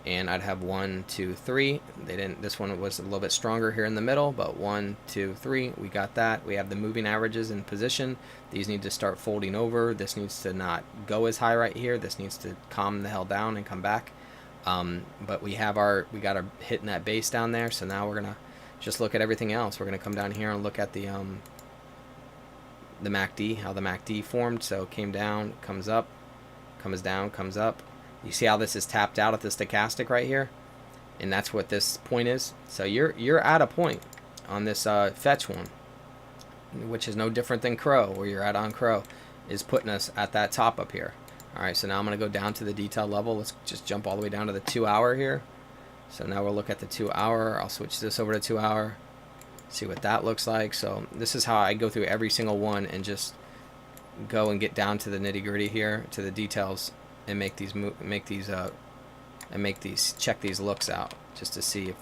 and I'd have 1, 2, 3. They didn't. This one was a little bit stronger here in the middle, but 1, 2, 3. We got that. We have the moving averages in position. These need to start folding over. This needs to not go as high right here. This needs to calm the hell down and come back. But we got our hitting that base down there. So now we're gonna just look at everything else. We're gonna come down here and look at the MACD, how the MACD formed. So it came down, comes up, comes down, comes up. You see how this is tapped out at the stochastic right here, and that's what this point is. So you're at a point on this fetch one, which is no different than Crow, where you're at on Crow, is putting us at that top up here. All right, so now I'm going to go down to the detail level. Let's just jump all the way down to the 2 hour here. So now we'll look at the 2 hour. I'll switch this over to 2 hour, see what that looks like. So this is how I go through every single one and just go and get down to the nitty gritty here, to the details, and check these looks out just to see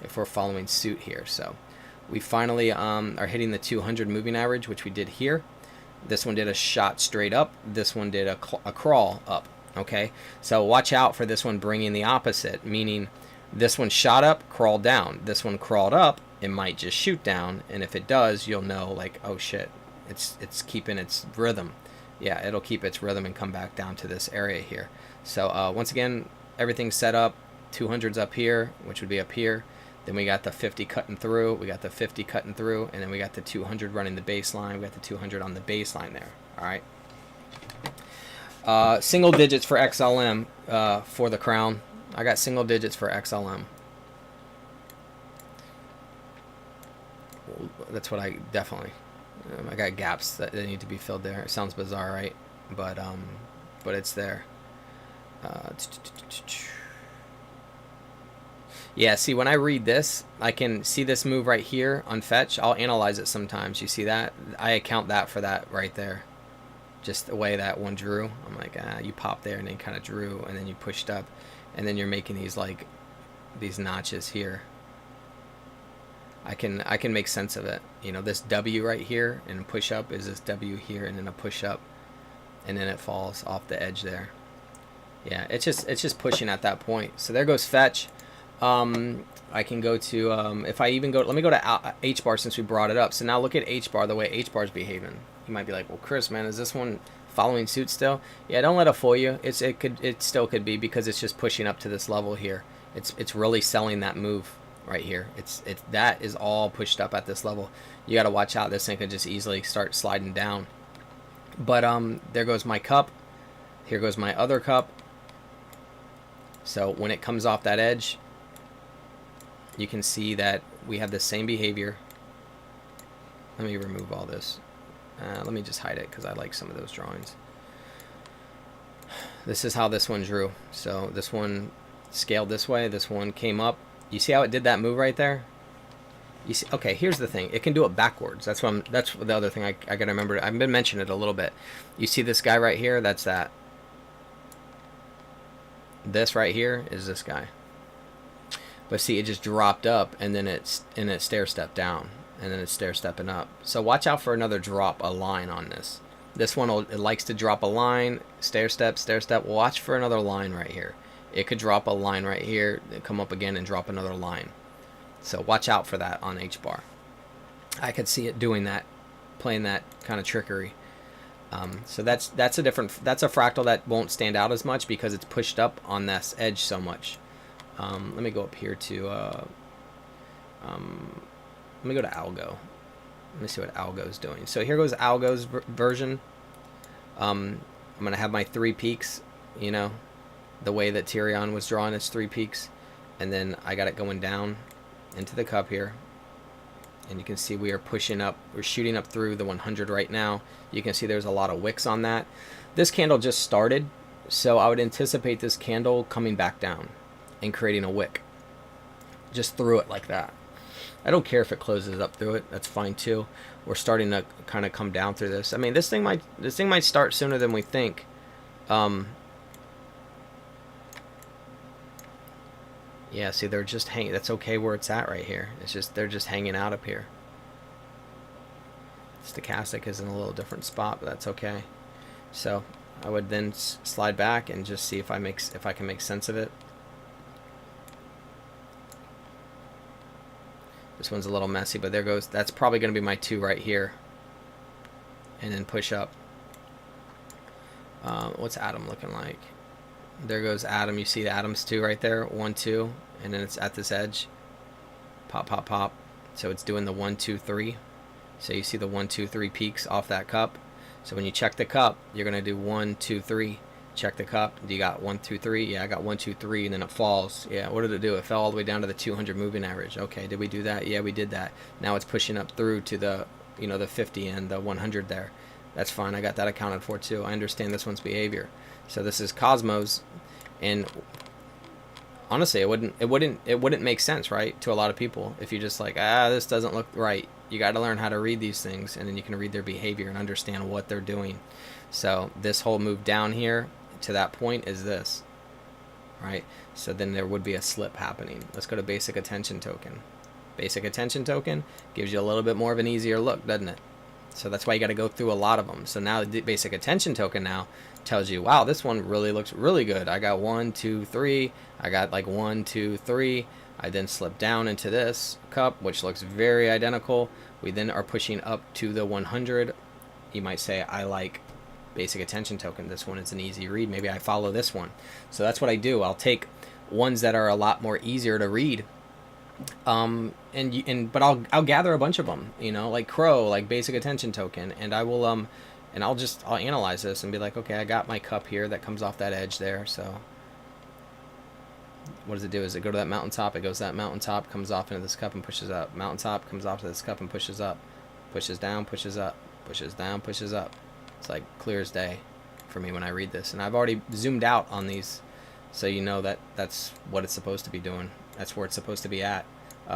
if we're following suit here. So we finally are hitting the 200 moving average, which we did here. This one did a shot straight up. This one did a crawl up. Okay, so watch out for this one bringing the opposite, meaning this one shot up, crawled down. This one crawled up, it might just shoot down, and if it does, you'll know, like, oh shit, it's keeping its rhythm. Yeah, it'll keep its rhythm and come back down to this area here. So once again, everything's set up. 200's up here, which would be up here. Then we got the 50 cutting through. We got the 50 cutting through, and then we got the 200 running the baseline. We got the 200 on the baseline there. All right. Single digits for XLM for the crown. I got single digits for XLM. That's what I definitely. I got gaps that need to be filled there. It sounds bizarre, right? But it's there. Yeah, see, when I read this, I can see this move right here on fetch. I'll analyze it sometimes. You see that? I account that for that right there. Just the way that one drew. I'm like, you popped there and then kind of drew, and then you pushed up, and then you're making these notches here. I can make sense of it. You know, this W right here and push up is this W here, and then a push up, and then it falls off the edge there. Yeah, it's just pushing at that point. So there goes fetch. I can go to if I even go, let me go to H bar since we brought it up. So now look at H bar, the way H bar is behaving. You might be like, well, Chris, man, is this one following suit still. Yeah, don't let it fool you. It still could be, because it's just pushing up to this level here. It's really selling that move right here. That is all pushed up at this level. You got to watch out. This thing could just easily start sliding down. But there goes my cup. Here goes my other cup. So when it comes off that edge, you can see that we have the same behavior. Let me remove all this. Let me just hide it because I like some of those drawings. This is how this one drew. So this one scaled this way. This one came up. You see how it did that move right there? You see? Okay, here's the thing. It can do it backwards. That's the other thing I gotta remember. I've been mentioning it a little bit. You see this guy right here? That's that. This right here is this guy. But see, it just dropped up, and then it stair stepped down, and then it's stair stepping up. So watch out for another drop, a line on this. This one, it likes to drop a line, stair step, stair step. Watch for another line right here. It could drop a line right here, come up again and drop another line. So watch out for that on H-bar. I could see it doing that, playing that kind of trickery. So that's a fractal that won't stand out as much because it's pushed up on this edge so much. Let me go up here to let me go to algo. Let me see what algo is doing. So here goes algo's version. I'm gonna have my 3 peaks, you know, the way that Tyrion was drawn, it's 3 peaks, and then I got it going down into the cup here, and you can see we are pushing up, we're shooting up through the 100 right now. You can see there's a lot of wicks on that. This candle just started, so I would anticipate this candle coming back down and creating a wick just through it like that. I don't care if it closes up through it, that's fine too. We're starting to kind of come down through this. I mean, this thing might start sooner than we think. Yeah, see, they're just hanging. That's okay where it's at right here. It's just, they're just hanging out up here. Stochastic is in a little different spot, but that's okay. So I would then slide back and just see if I can make sense of it. This one's a little messy, but there goes, that's probably going to be my 2 right here. And then push up. What's Adam looking like? There goes Adam. You see the Adams 2 right there, 1, 2, and then it's at this edge. Pop, pop, pop. So it's doing the 1, 2, 3. So you see the 1, 2, 3 peaks off that cup. So when you check the cup, you're gonna do 1, 2, 3. Check the cup. Do you got 1, 2, 3? Yeah, I got 1, 2, 3, and then it falls. Yeah, what did it do? It fell all the way down to the 200 moving average. Okay, did we do that? Yeah, we did that. Now it's pushing up through to the, you know, the 50 and the 100 there. That's fine. I got that accounted for too. I understand this one's behavior. So this is Cosmos, and honestly, it wouldn't make sense, right, to a lot of people if you just like, this doesn't look right. You got to learn how to read these things, and then you can read their behavior and understand what they're doing. So this whole move down here to that point is this, right? So then there would be a slip happening. Let's go to basic attention token. Basic attention token gives you a little bit more of an easier look, doesn't it? So that's why you got to go through a lot of them. So now the basic attention token now tells you, wow, this one really looks really good. I got 1, 2, 3. I got like 1, 2, 3. I then slip down into this cup, which looks very identical. We then are pushing up to the 100. You might say, I like basic attention token. This one is an easy read. Maybe I follow this one. So that's what I do. I'll take ones that are a lot more easier to read. But I'll gather a bunch of them, you know, like Crow, like basic attention token, and I will and I'll analyze this and be like, okay, I got my cup here that comes off that edge there. So what does it do? Is it go to that mountaintop? It goes to that mountaintop, comes off into this cup and pushes up. Mountaintop comes off to this cup and pushes up, pushes down, pushes up, pushes down, pushes up. It's like clear as day for me when I read this, and I've already zoomed out on these, so you know that that's what it's supposed to be doing. That's where it's supposed to be at.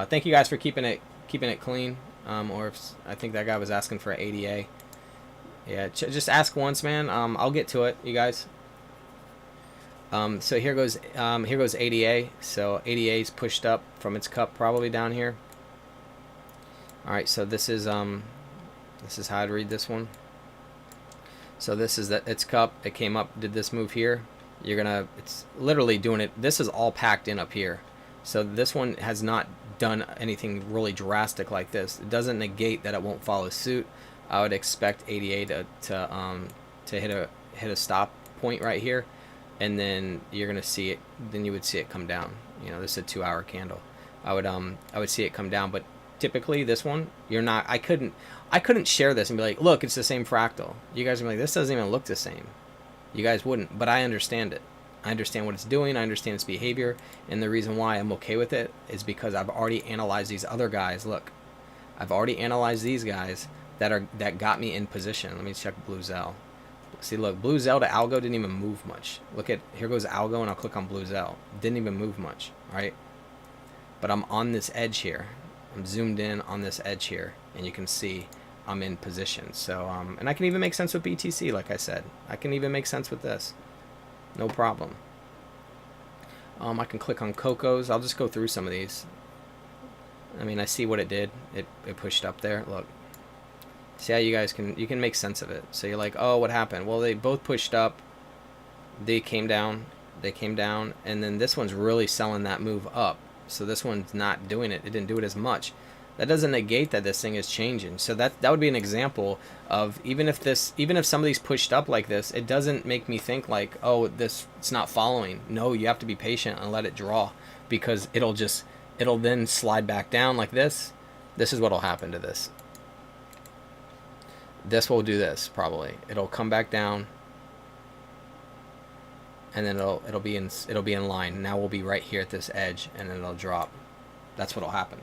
Thank you guys for keeping it clean. Or if, I think that guy was asking for an ADA. Yeah, just ask once, man. I'll get to it, you guys. So here goes ADA. So ADA is pushed up from its cup, probably down here. All right. So this is how I'd read this one. So this is its cup. It came up, did this move here. It's literally doing it. This is all packed in up here. So this one has not done anything really drastic like this. It doesn't negate that it won't follow suit. I would expect ADA to hit a stop point right here, and then you're gonna see it. Then you would see it come down. You know, this is a 2-hour candle. I would see it come down, but typically this one, you're not. I couldn't share this and be like, look, it's the same fractal. You guys are like, this doesn't even look the same. You guys wouldn't, but I understand it. I understand what it's doing. I understand its behavior, and the reason why I'm okay with it is because I've already analyzed these other guys. Look, I've already analyzed these guys that got me in position. Let me check Blue Zell. See, look, Blue Zell to algo didn't even move much. Look at, here goes algo, and I'll click on Blue Zell. Didn't even move much, right? But I'm on this edge here. I'm zoomed in on this edge here, and you can see I'm in position. So, and I can even make sense with BTC, like I said. I can even make sense with this. No problem. I can click on Coco's. I'll just go through some of these. I mean, I see what it did. It pushed up there. Look. See how you guys can make sense of it. So you're like, oh, what happened? Well, they both pushed up. They came down. They came down. And then this one's really selling that move up. So this one's not doing it. It didn't do it as much. That doesn't negate that this thing is changing. So that would be an example of even if some of these pushed up like this, it doesn't make me think like, oh, it's not following. No, you have to be patient and let it draw, because it'll then slide back down like this. This is what'll happen to this. This will do this probably. It'll come back down, and then it'll be in line. Now we'll be right here at this edge, and then it'll drop. That's what'll happen.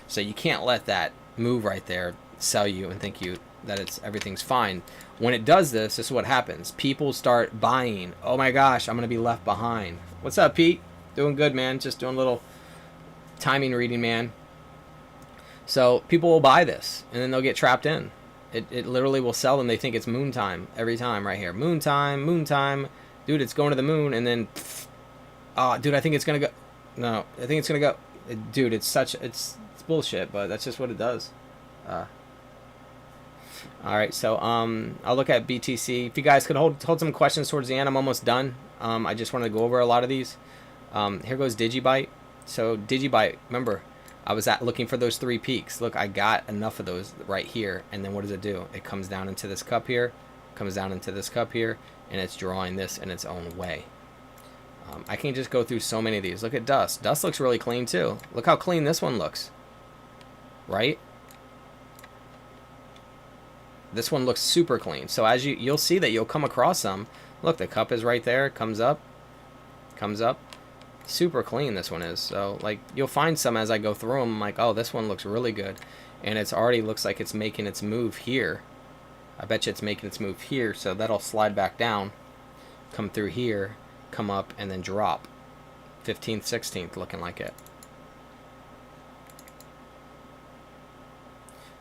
So you can't let that move right there sell you and think that everything's fine. When it does this, this is what happens. People start buying. Oh my gosh, I'm gonna be left behind. What's up, Pete? Doing good, man. Just doing a little timing reading, man. So people will buy this, and then they'll get trapped in. It literally will sell them. They think it's moon time every time right here. Moon time, moon time. Dude, it's going to the moon, and then, dude, I think it's gonna go. No, I think it's gonna go. Dude, it's bullshit, but that's just what it does. All right, so I'll look at BTC. If you guys could hold some questions towards the end, I'm almost done. I just wanted to go over a lot of these. Here goes Digibyte. So Digibyte, remember, I was looking for those 3 peaks. Look, I got enough of those right here, and then what does it do? It comes down into this cup here, comes down into this cup here, and it's drawing this in its own way. I can just go through so many of these. Look at Dust. Dust looks really clean too. Look how clean this one looks. Right? This one looks super clean. So as you'll see that you'll come across some. Look, the cup is right there. Comes up. Comes up. Super clean this one is. So like you'll find some as I go through them. I'm like, oh, this one looks really good. And it's already looks like it's making its move here. I bet you it's making its move here. So that'll slide back down. Come through here. Come up and then drop. 15th, 16th looking like it.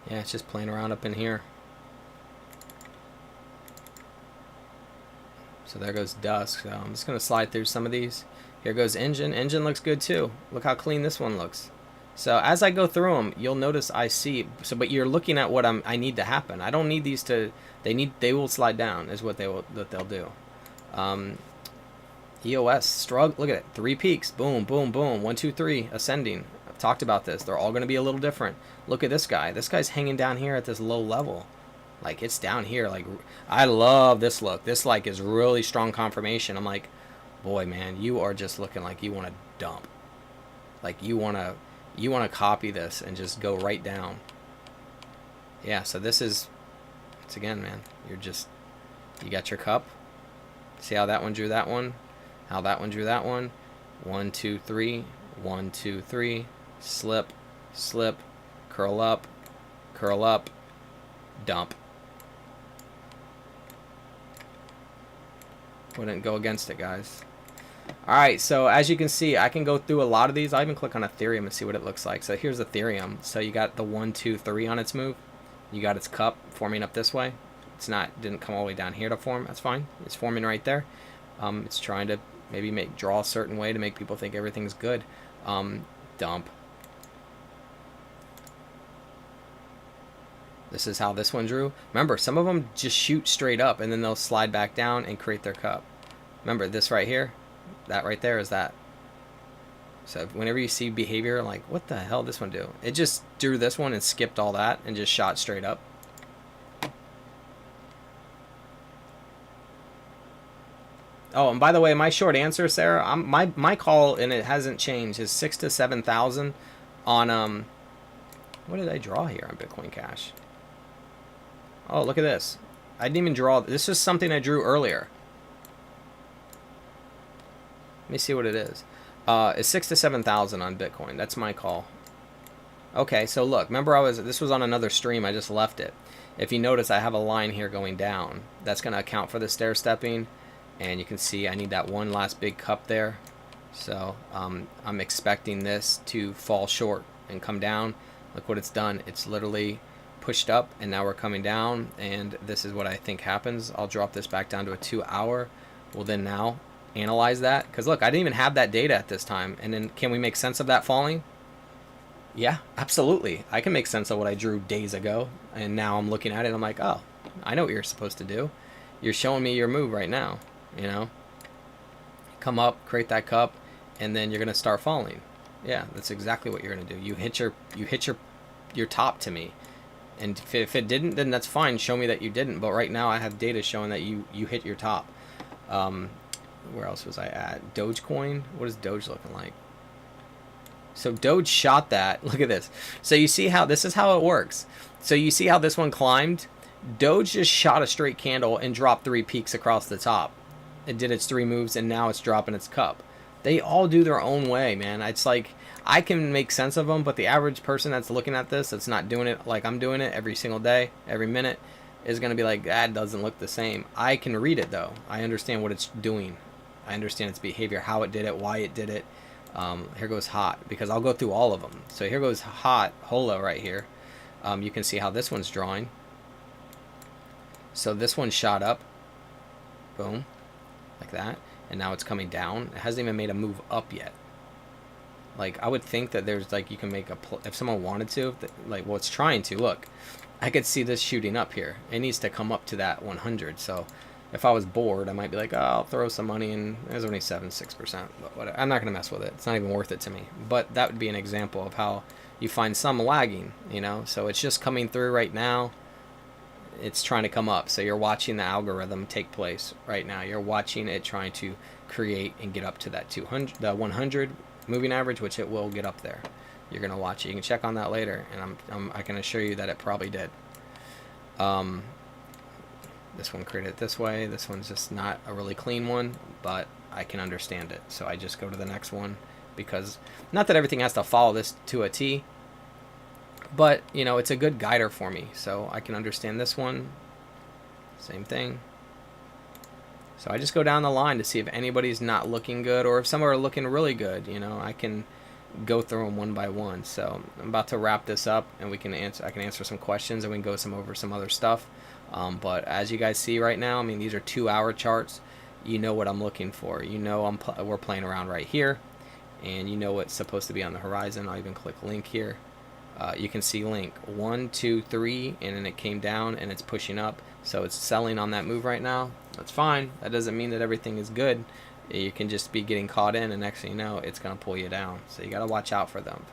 Yeah, it's just playing around up in here. So there goes Dusk. So I'm just going to slide through some of these. Here goes Engine. Engine looks good too. Look how clean this one looks. So as I go through them, you'll notice I see. So, but you're looking at what I need to happen. I don't need these to. They will slide down. Is what they'll do. EOS struggle. Look at it. 3 peaks. Boom, boom, boom. 1, 2, 3. Ascending. I've talked about this. They're all going to be a little different. Look at this guy. This guy's hanging down here at this low level. Like it's down here. Like I love this look. This like is really strong confirmation. I'm like, boy, man, you are just looking like you want to dump. Like you want to copy this and just go right down. Yeah. So this is. It's again, man. You got your cup. See how that one drew that one. How that one drew that one. 1, 2, 3. 1, 2, 3. Slip, slip, curl up, dump. Wouldn't go against it, guys. Alright, so as you can see, I can go through a lot of these. I even click on Ethereum and see what it looks like. So here's Ethereum. So you got the 1, 2, 3 on its move. You got its cup forming up this way. Didn't come all the way down here to form. That's fine. It's forming right there. It's trying to maybe draw a certain way to make people think everything's good. Dump. This is how this one drew. Remember, some of them just shoot straight up and then they'll slide back down and create their cup. Remember this right here? That right there is that. So whenever you see behavior, like, what the hell did this one do? It just drew this one and skipped all that and just shot straight up. Oh, and by the way, my short answer, Sarah, my call, and it hasn't changed, is 6 to 7,000 on what did I draw here on Bitcoin Cash? Oh, look at this. I didn't even draw. This is something I drew earlier. Let me see what it is. It's 6 to 7,000 on Bitcoin. That's my call. Okay, so look, remember this was on another stream. I just left it. If you notice, I have a line here going down. That's going to account for the stair stepping. And you can see I need that one last big cup there. So I'm expecting this to fall short and come down. Look what it's done. It's literally pushed up, and now we're coming down. And this is what I think happens. I'll drop this back down to a 2 hour. We'll then now analyze that. Because look, I didn't even have that data at this time. And then can we make sense of that falling? Yeah, absolutely. I can make sense of what I drew days ago. And now I'm looking at it and I'm like, oh, I know what you're supposed to do. You're showing me your move right now. You know, come up, create that cup, and then you're gonna start falling. Yeah, that's exactly what you're gonna do. You hit your top to me, and if it didn't, then that's fine. Show me that you didn't. But right now I have data showing that you hit your top. Where else was I at? Dogecoin. What is Doge looking like? So Doge shot that. Look at this. So you see how this is how it works. So you see how this one climbed. Doge just shot a straight candle and dropped 3 peaks across the top. It did its 3 moves, and now it's dropping its cup. They all do their own way, man. It's like I can make sense of them, but the average person that's looking at this, that's not doing it like I'm doing it every single day, every minute, is going to be like, that doesn't look the same. I can read it, though. I understand what it's doing. I understand its behavior, how it did it, why it did it. Here goes hot, because I'll go through all of them. So here goes hot, holo right here. You can see how this one's drawing. So this one shot up. Boom. Like that, and now it's coming down. It hasn't even made a move up yet. Like, I would think that there's like, you can make if someone wanted to, like, well, it's trying to. Look, I could see this shooting up here. It needs to come up to that 100. So if I was bored, I might be like, oh, I'll throw some money in. There's only 6%, but whatever. I'm not gonna mess with it. It's not even worth it to me. But that would be an example of how you find some lagging, you know. So it's just coming through right now. It's trying to come up. So you're watching the algorithm take place right now. You're watching it trying to create and get up to that 200, the 100 moving average, which it will get up there. You're gonna watch it. You can check on that later, and I can assure you that it probably did. This one created it this way. This one's just not a really clean one, but I can understand it. So I just go to the next one, because not that everything has to follow this to a T. But, you know, it's a good guider for me, so I can understand this one. Same thing. So I just go down the line to see if anybody's not looking good, or if some are looking really good. You know, I can go through them one by one. So I'm about to wrap this up, and I can answer some questions, and we can go over some other stuff. But as you guys see right now, I mean, these are 2-hour charts. You know what I'm looking for. You know we're playing around right here, and you know what's supposed to be on the horizon. I'll even click link here. You can see link 1, 2, 3, and then it came down and it's pushing up. So it's selling on that move right now. That's fine. That doesn't mean that everything is good. You can just be getting caught in, and next thing you know, it's going to pull you down. So you got to watch out for them,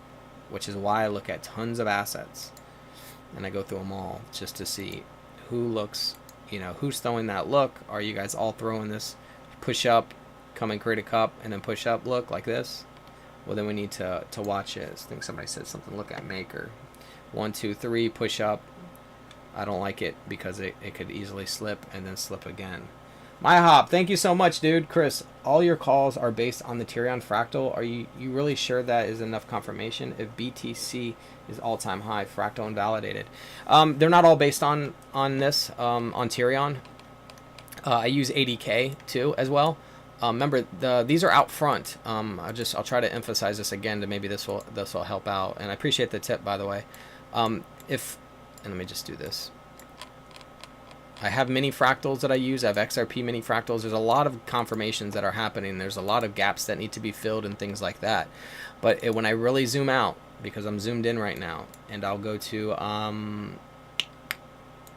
which is why I look at tons of assets, and I go through them all just to see who looks, you know, who's throwing that look. Are you guys all throwing this push up, come and create a cup, and then push up look like this? Well, then we need to watch it. I think somebody said something. Look at maker. 1, 2, 3, push up. I don't like it because it could easily slip and then slip again. My hop, thank you so much, dude. Chris, all your calls are based on the Ethereum fractal. Are you really sure that is enough confirmation? If BTC is all-time high, fractal invalidated. They're not all based on this on Ethereum. I use ADK too as well. Remember, these are out front. I'll try to emphasize this again to maybe this will help out. And I appreciate the tip, by the way. And let me just do this. I have mini fractals that I use. I have XRP mini fractals. There's a lot of confirmations that are happening. There's a lot of gaps that need to be filled and things like that. But when I really zoom out, because I'm zoomed in right now, and I'll go to I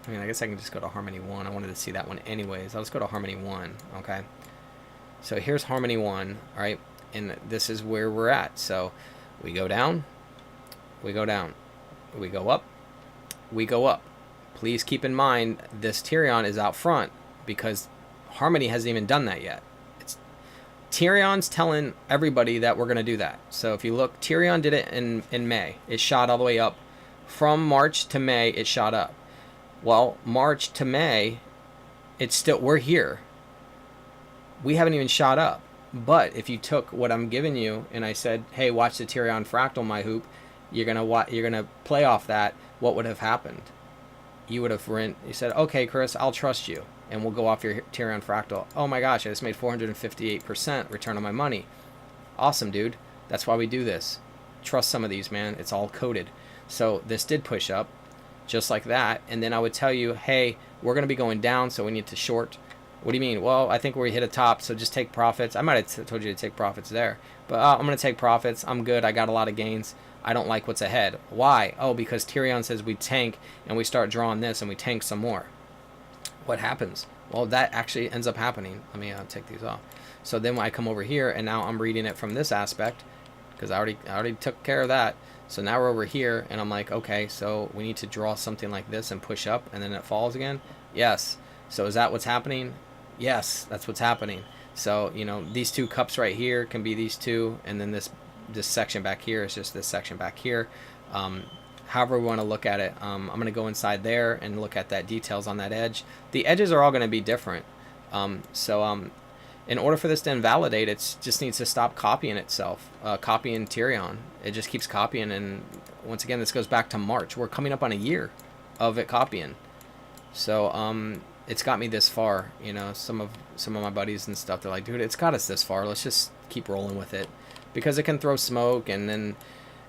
guess I can just go to Harmony 1. I wanted to see that one anyways. I'll just go to Harmony 1, okay? So here's Harmony 1, all right? And this is where we're at. So we go down, we go down, we go up, we go up. Please keep in mind this Ethereum is out front because Harmony hasn't even done that yet. Tirion's telling everybody that we're going to do that. So if you look, Tirion did it in May. It shot all the way up. From March to May, it shot up. Well, March to May, we're here. We haven't even shot up. But if you took what I'm giving you and I said, hey, watch the Tirion fractal, my hoop, you're gonna play off that, what would have happened? You would have you said, okay, Chris, I'll trust you, and we'll go off your Tirion fractal. Oh my gosh, I just made 458% return on my money. Awesome, dude. That's why we do this. Trust some of these, man. It's all coded. So this did push up, just like that, and then I would tell you, hey, we're going to be going down, so we need to short. What do you mean? Well, I think we hit a top, so just take profits. I might have told you to take profits there, but I'm going to take profits. I'm good. I got a lot of gains. I don't like what's ahead. Why? Oh, because Tirion says we tank, and we start drawing this, and we tank some more. What happens? Well, that actually ends up happening. Let me take these off. So then when I come over here, and now I'm reading it from this aspect, because I already took care of that. So now we're over here, and I'm like, okay, so we need to draw something like this and push up, and then it falls again? Yes. So is that what's happening? Yes, that's what's happening. So, you know, these two cups right here can be these two, and then this section back here is just this section back here. However we want to look at it, I'm going to go inside there and look at that details on that edge. The edges are all going to be different. In order for this to invalidate, it just needs to stop copying itself, copying Tirion. It just keeps copying, and once again, this goes back to March. We're coming up on a year of it copying. So it's got me this far. You know, some of my buddies and stuff, they're like, dude, it's got us this far. Let's just keep rolling with it, because it can throw smoke, and then,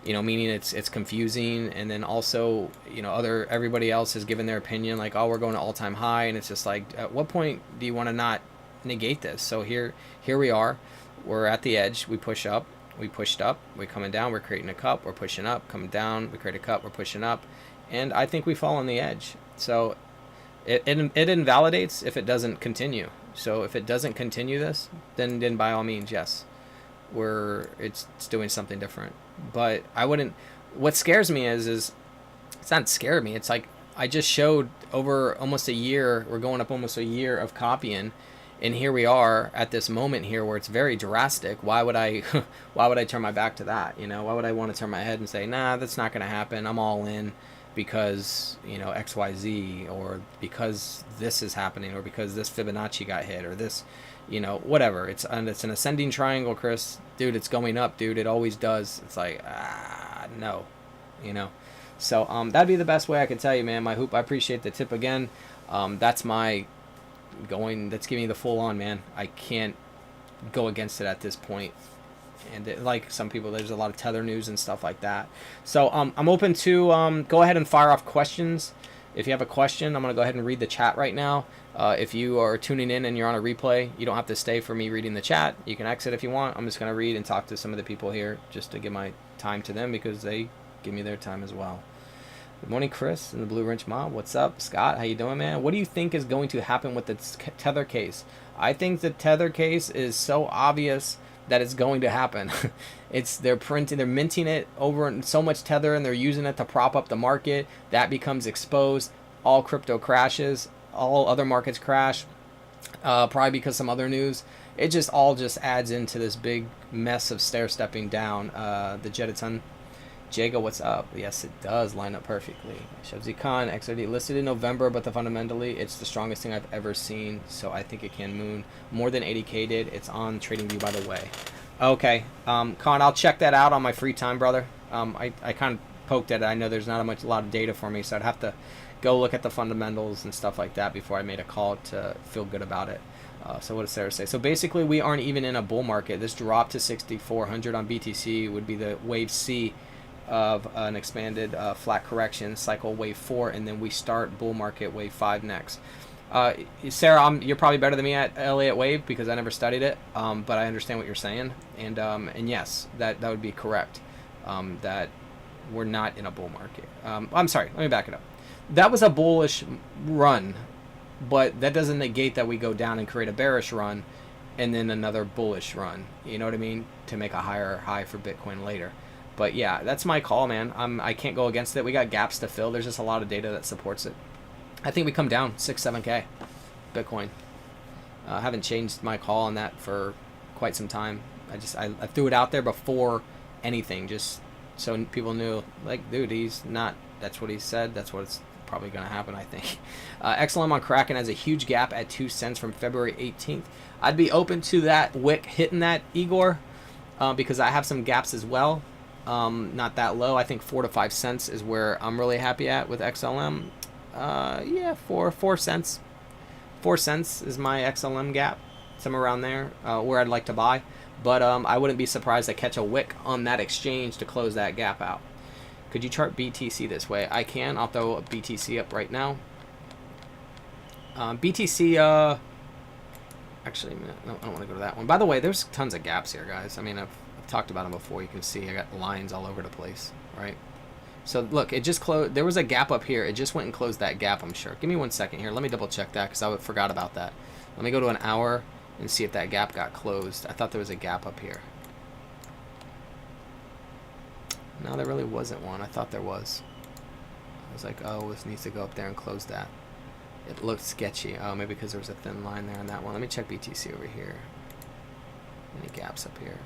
you know, meaning it's confusing, and then also, you know, everybody else has given their opinion, like, oh, we're going to all-time high, and it's just like, at what point do you want to not negate this? So here we are. We're at the edge. We push up. We pushed up. We're coming down. We're creating a cup. We're pushing up. Coming down. We create a cup. We're pushing up, and I think we fall on the edge. So it invalidates if it doesn't continue. So if it doesn't continue this, then by all means, yes, it's doing something different. But I wouldn't. What scares me is it's not scared me. It's like I just showed over almost a year. We're going up almost a year of copying, and here we are at this moment here where it's very drastic. Why would I turn my back to that? You know, why would I want to turn my head and say, nah, that's not going to happen. I'm all in because, you know, XYZ, or because this is happening, or because this Fibonacci got hit, or this, you know, whatever. It's an ascending triangle, Chris. Dude, it's going up, dude. It always does. It's like, no, you know. So that'd be the best way I could tell you, man. My hoop, I appreciate the tip again. That's giving me the full on, man. I can't go against it at this point. And like some people, there's a lot of tether news and stuff like that. So I'm open to go ahead and fire off questions. If you have a question, I'm going to go ahead and read the chat right now. If you are tuning in and you're on a replay, you don't have to stay for me reading the chat. You can exit if you want. I'm just going to read and talk to some of the people here just to give my time to them, because they give me their time as well. Good morning, Chris and the Blue Wrench Mob. What's up, Scott? How you doing, man? What do you think is going to happen with the tether case? I think the tether case is so obvious that it's going to happen. They're minting it over in so much tether, and they're using it to prop up the market. That becomes exposed. All crypto crashes. All other markets crash. Probably because some other news. It just adds into this big mess of stair-stepping down. The Jetaton. Jago, what's up? Yes, it does line up perfectly. Shevzi Khan, XRD listed in November, but fundamentally, it's the strongest thing I've ever seen, so I think it can moon more than 80K did. It's on TradingView, by the way. Okay, Khan, I'll check that out on my free time, brother. I kind of poked at it. I know there's not a lot of data for me, so I'd have to go look at the fundamentals and stuff like that before I made a call to feel good about it. So what does Sarah say? So basically, we aren't even in a bull market. This drop to 6,400 on BTC would be the wave C of an expanded flat correction cycle, wave 4, and then we start bull market wave 5 next. Sarah, you're probably better than me at Elliott wave because I never studied it, but I understand what you're saying, and yes, that would be correct, that we're not in a bull market. I'm sorry, let me back it up. That was a bullish run, but that doesn't negate that we go down and create a bearish run and then another bullish run, you know what I mean, to make a higher high for Bitcoin later. But yeah, that's my call, man. I can't go against it. We got gaps to fill. There's just a lot of data that supports it. I think we come down 6-7K Bitcoin. I haven't changed my call on that for quite some time. I threw it out there before anything, just so people knew, like, dude, he's not, that's what he said, that's what's probably going to happen, I think. XLM on Kraken has a huge gap at 2 cents from February 18th. I'd be open to that wick hitting that, Igor, because I have some gaps as well. Not that low. I think 4 to 5 cents is where I'm really happy at with XLM. Yeah, 4 cents. 4 cents is my XLM gap, somewhere around there, where I'd like to buy. But I wouldn't be surprised to catch a wick on that exchange to close that gap out. Could you chart BTC this way? I can. I'll throw a BTC up right now. BTC, actually, no, I don't want to go to that one. By the way, there's tons of gaps here, guys. I mean, I've talked about them before. You can see I got lines all over the place, right? So look, it just closed. There was a gap up here. It just went and closed that gap, I'm sure. Give me 1 second here. Let me double check that because I forgot about that. Let me go to an hour and see if that gap got closed. I thought there was a gap up here. No, there really wasn't one. I thought there was. I was like, oh, this needs to go up there and close that. It looked sketchy. Oh, maybe because there was a thin line there on that one. Let me check BTC over here. Any gaps up here?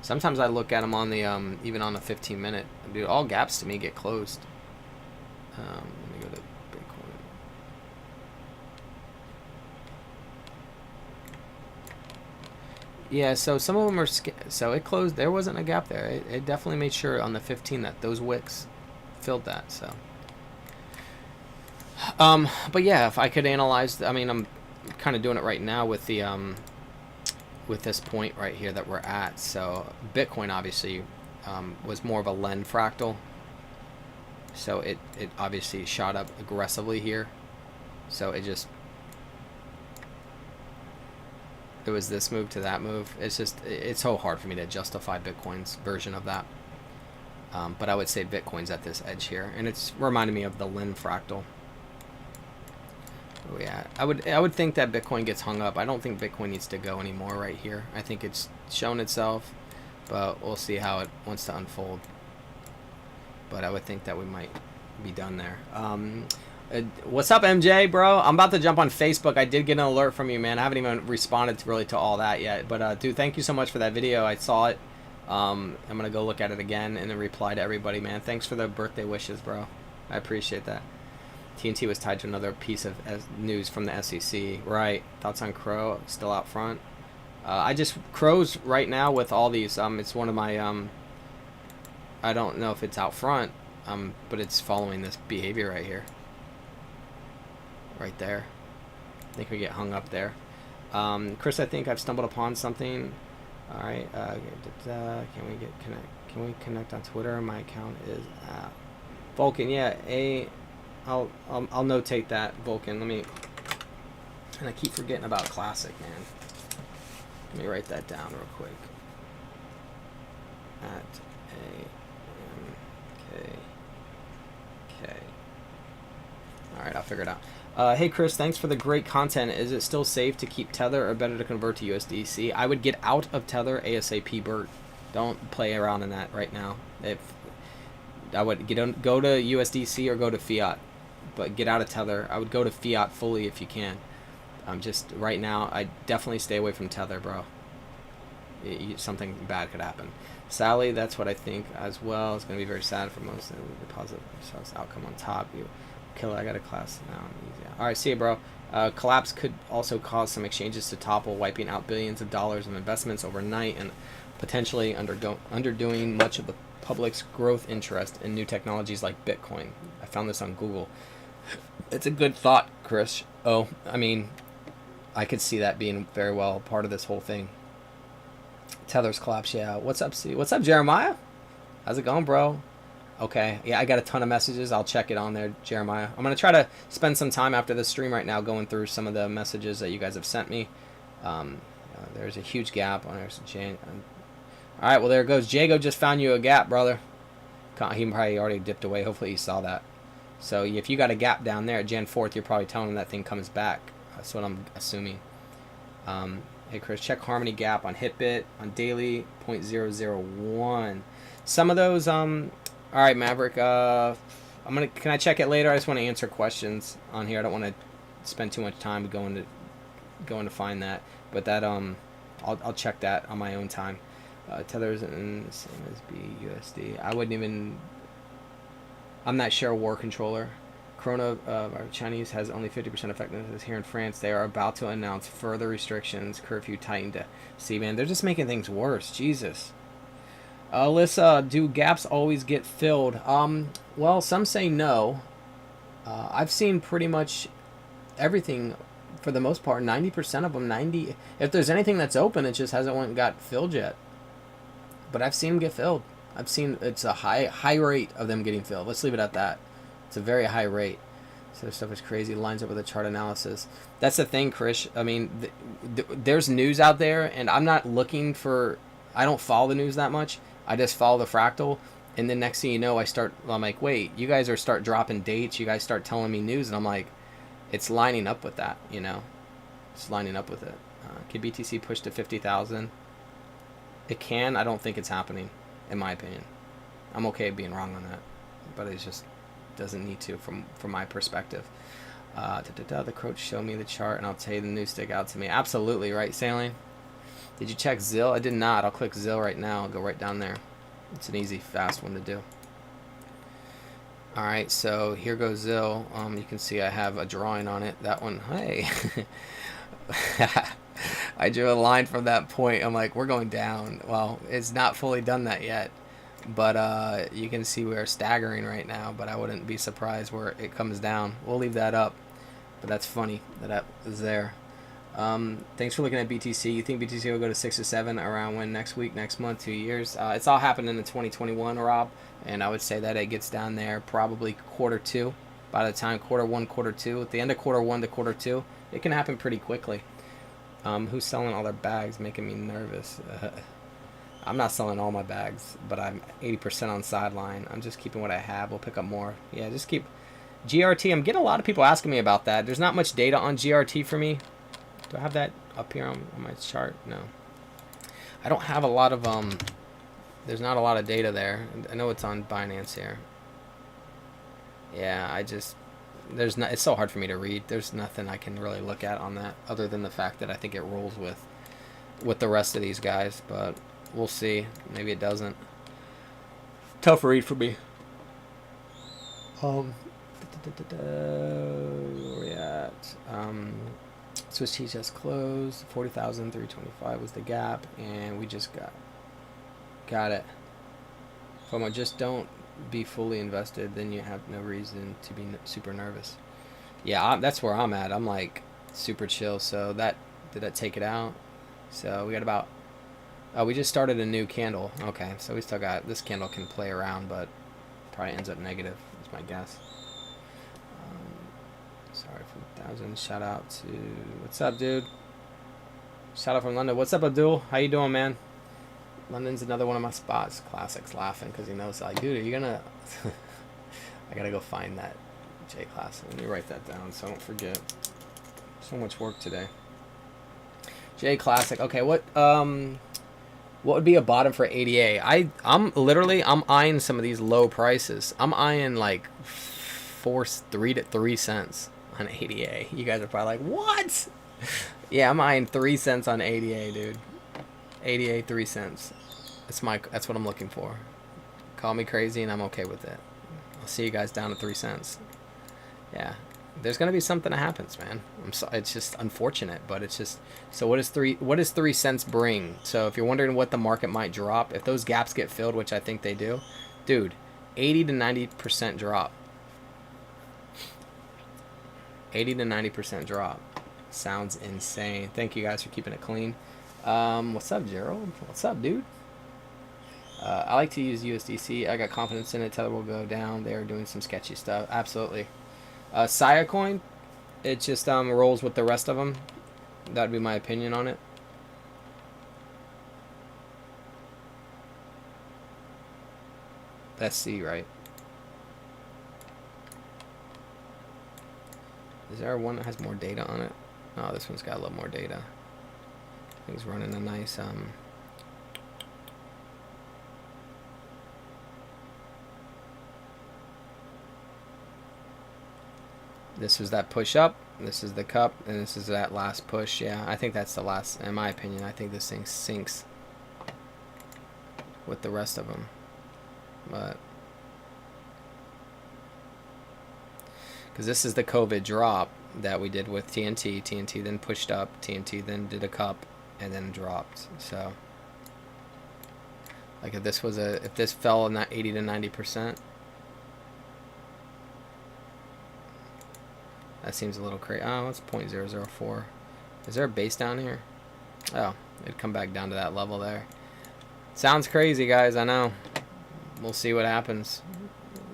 Sometimes I look at them on the, even on the 15-minute. Dude, all gaps to me get closed. Let me go to Bitcoin. Yeah, so some of them are, so it closed. There wasn't a gap there. It definitely made sure on the 15 that those wicks filled that, so. But yeah, if I could analyze, I mean, I'm kind of doing it right now with the, with this point right here that we're at. So Bitcoin obviously was more of a Len fractal, so it obviously shot up aggressively here. So it was this move to that move. It's so hard for me to justify Bitcoin's version of that, but I would say Bitcoin's at this edge here, and it's reminding me of the Len fractal. Oh yeah, I would think that Bitcoin gets hung up. I don't think Bitcoin needs to go anymore right here. I think it's shown itself, but we'll see how it wants to unfold. But I would think that we might be done there. What's up, MJ, bro? I'm about to jump on Facebook. I did get an alert from you, man. I haven't even responded really to all that yet. But dude, thank you so much for that video. I saw it. I'm gonna go look at it again and then reply to everybody, man. Thanks for the birthday wishes, bro. I appreciate that. TNT was tied to another piece of news from the SEC. Right. Thoughts on Crow? Still out front? Crow's right now with all these. It's one of my, I don't know if it's out front, but it's following this behavior right here. Right there. I think we get hung up there. Chris, I think I've stumbled upon something. All right. Can we connect on Twitter? My account is Vulcan. Yeah. I'll notate that, Vulcan. And I keep forgetting about Classic, man. Let me write that down real quick. At A-M-K-K. Alright, I'll figure it out. Hey, Chris, thanks for the great content. Is it still safe to keep Tether or better to convert to USDC? I would get out of Tether ASAP, Bert. Don't play around in that right now. I would go to USDC or go to fiat, but get out of Tether. I would go to fiat fully if you can. Just right now, I definitely stay away from Tether, bro. Something bad could happen. Sally, that's what I think as well. It's going to be very sad for most of the positive outcome on top. You killer, I got a class now. All right, see you, bro. Collapse could also cause some exchanges to topple, wiping out billions of dollars of investments overnight and potentially underdoing much of the public's growth interest in new technologies like Bitcoin. I found this on Google. It's a good thought, Chris. Oh, I mean, I could see that being very well part of this whole thing. Tether's collapse, yeah. What's up, C? What's up, Jeremiah? How's it going, bro? Okay, yeah, I got a ton of messages. I'll check it on there, Jeremiah. I'm going to try to spend some time after the stream right now going through some of the messages that you guys have sent me. There's a huge gap. There's Jane. All right, well, there it goes. Jago just found you a gap, brother. He probably already dipped away. Hopefully you saw that. So if you got a gap down there at Jan 4th, you're probably telling him that thing comes back. That's what I'm assuming. Hey, Chris, check Harmony Gap on Hitbit on daily 0.001. Some of those, all right, Maverick, can I check it later? I just want to answer questions on here. I don't want to spend too much time going to find that. But that, I'll check that on my own time. Tether isn't the same as BUSD. I wouldn't even. I'm not sure. War controller. Corona Chinese has only 50% effectiveness here in France. They are about to announce further restrictions. Curfew tightened. To see, man, they're just making things worse. Jesus. Alyssa, do gaps always get filled? Well, some say no. I've seen pretty much everything, for the most part, 90% of them. 90. If there's anything that's open, it just hasn't went and got filled yet. But I've seen them get filled. I've seen it's a high rate of them getting filled. Let's leave it at that. It's a very high rate. So this stuff is crazy. It lines up with the chart analysis. That's the thing, Krish. I mean, there's news out there, and I'm not looking for. I don't follow the news that much. I just follow the fractal, and then next thing you know, I'm like, wait, you guys start dropping dates. You guys start telling me news, and I'm like, it's lining up with that. You know, it's lining up with it. Can BTC push to 50,000? It can. I don't think it's happening, in my opinion. I'm okay being wrong on that, but it just doesn't need to from my perspective. The coach show me the chart, and I'll tell you the news stick out to me. Absolutely, right, Sailing? Did you check Zill? I did not. I'll click Zill right now. I'll go right down there. It's an easy, fast one to do. All right, so here goes Zill. You can see I have a drawing on it. That one, hey. I drew a line from that point. I'm like, we're going down. Well, it's not fully done that yet. But you can see we're staggering right now. But I wouldn't be surprised where it comes down. We'll leave that up. But that's funny that is there. Thanks for looking at BTC. You think BTC will go to 6 or 7 around when? Next week, next month, 2 years? It's all happening in 2021, Rob. And I would say that it gets down there probably Q2. By the time Q1, Q2, at the end of Q1 to Q2, it can happen pretty quickly. Who's selling all their bags? Making me nervous. I'm not selling all my bags, but I'm 80% on sideline. I'm just keeping what I have. We'll pick up more. Yeah, just keep GRT. I'm getting a lot of people asking me about that. There's not much data on GRT for me. Do I have that up here on my chart? No. I don't have a lot of there's not a lot of data there. I know it's on Binance here. Yeah, it's so hard for me to read. There's nothing I can really look at on that other than the fact that I think it rolls with the rest of these guys, but we'll see. Maybe it doesn't. Tough read for me. Where are we at? Swiss cheese just closed. 40,325 was the gap, and we just got it. FOMO, just don't be fully invested, then you have no reason to be super nervous. Yeah, that's where I'm at. I'm like super chill. So did that take it out? So we got about. Oh, we just started a new candle. Okay, so we still got this candle can play around, but probably ends up negative. Is my guess. Sorry for 1,000. Shout out to what's up, dude? Shout out from London. What's up, Abdul? How you doing, man? London's another one of my spots. Classics laughing because he knows like, dude, are you gonna? I gotta go find that J class. Let me write that down so I don't forget. So much work today. J classic. Okay, what would be a bottom for ADA? I'm eyeing some of these low prices. I'm eyeing like 3 to 3 cents on ADA. You guys are probably like, what? Yeah, I'm eyeing 3 cents on ADA, dude. ADA 3 cents. That's what I'm looking for. Call me crazy and I'm okay with it. I'll see you guys down to 3 cents. Yeah. There's gonna be something that happens, man. It's just unfortunate, but it's just. So what does 3 cents bring? So if you're wondering what the market might drop, if those gaps get filled, which I think they do, dude, 80 to 90% drop. 80 to 90% drop. Sounds insane. Thank you guys for keeping it clean. What's up, Gerald? What's up, dude? I like to use USDC. I got confidence in it. Tether will go down. They're doing some sketchy stuff. Absolutely. Sia coin, it just rolls with the rest of them. That'd be my opinion on it. That's C, right? Is there one that has more data on it? Oh, this one's got a little more data. I think it's running a nice This was that push up. This is the cup, and this is that last push. Yeah, I think that's the last, in my opinion. I think this thing sinks with the rest of them. But because this is the COVID drop that we did with TNT. TNT then pushed up. TNT then did a cup and then dropped. So like if this fell in that 80 to 90%, that seems a little crazy. Oh, it's 0.004. Is there a base down here? Oh, it'd come back down to that level there. Sounds crazy, guys, I know. We'll see what happens.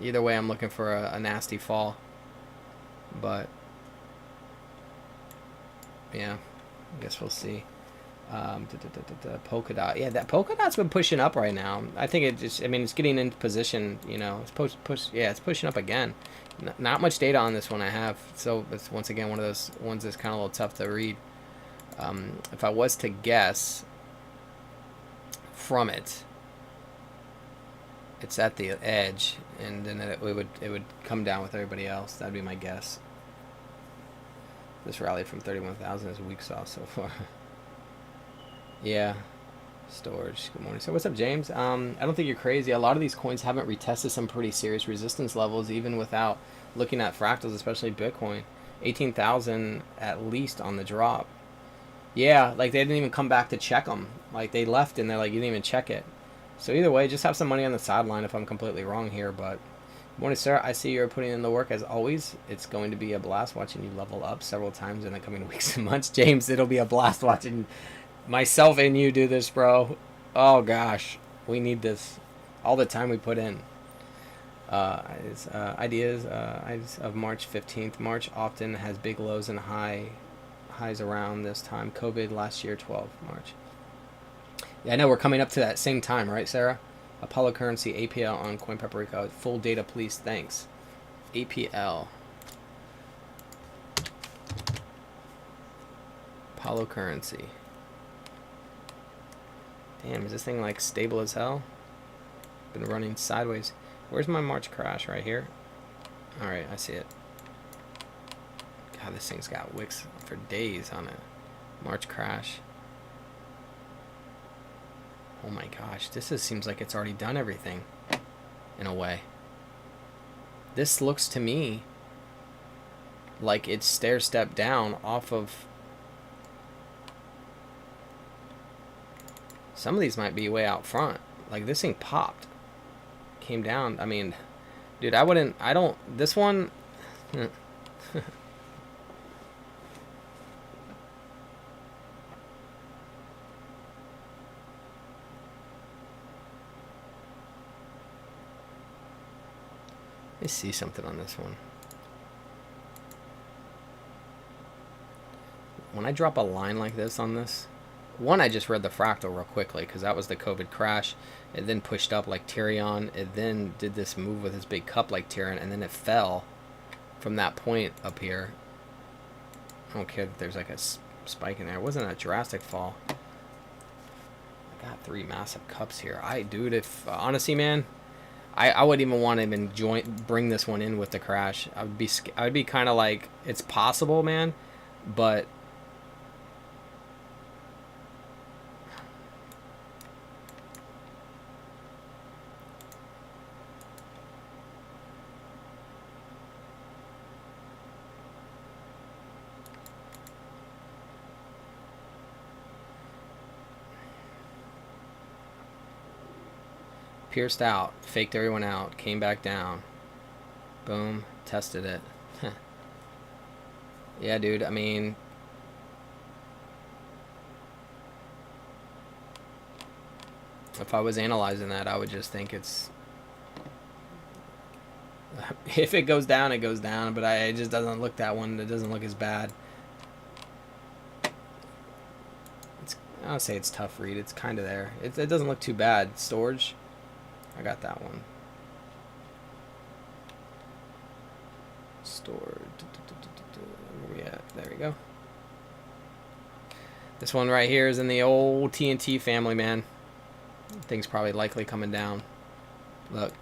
Either way, I'm looking for a nasty fall. But yeah, I guess we'll see. Polka dot. Yeah, that polka dot's been pushing up right now. I think it just, I mean, it's getting into position, you know. It's it's pushing up again. Not much data on this one I have, so it's once again one of those ones that's kind of a little tough to read. If I was to guess from it, it's at the edge, and then it would come down with everybody else. That'd be my guess. This rally from 31,000 is a weak sauce so far. Yeah, storage. Good morning. So what's up, James? I don't think you're crazy. A lot of these coins haven't retested some pretty serious resistance levels, even without looking at fractals, especially Bitcoin. 18,000 at least on the drop. Yeah, like they didn't even come back to check them. Like they left and they're like, you didn't even check it. So either way, just have some money on the sideline if I'm completely wrong here. But morning, sir. I see you're putting in the work as always. It's going to be a blast watching you level up several times in the coming weeks and months. James, it'll be a blast watching myself and you do this, bro. Oh gosh, we need this. All the time we put in. Ideas of March 15th. March often has big lows and highs around this time. COVID last year, 12 March. Yeah, I know we're coming up to that same time, right, Sarah? Apollo currency APL on Coin Paprika. Full data, please. Thanks. APL. Apollo currency. Damn, is this thing like stable as hell? Been running sideways. Where's my March crash? Right here. All right, I see it. God, this thing's got wicks for days on it. March crash. Oh my gosh, this seems like it's already done everything, in a way. This looks to me like it's stair-step down off of... Some of these might be way out front. Like this thing popped. Came down. I mean, dude, this one... Let me see something on this one. When I drop a line like this on this, one, I just read the fractal real quickly because that was the COVID crash. It then pushed up like Tyrion. It then did this move with this big cup like Tyrion, and then it fell from that point up here. I don't care that there's like a spike in there. It wasn't a drastic fall. I got 3 massive cups here. Dude, if honestly, man, I wouldn't even want to even bring this one in with the crash. I would be kind of like, it's possible, man, but pierced out, faked everyone out, came back down, boom, tested it. Yeah, dude, I mean, if I was analyzing that, I would just think it's, if it goes down, it goes down, but it just doesn't look that one, it doesn't look as bad. I'll say it's tough read, it's kind of there. It doesn't look too bad. Storage, I got that one. Stored. Where we at? There we go. This one right here is in the old TNT family, man. Thing's probably likely coming down. Look.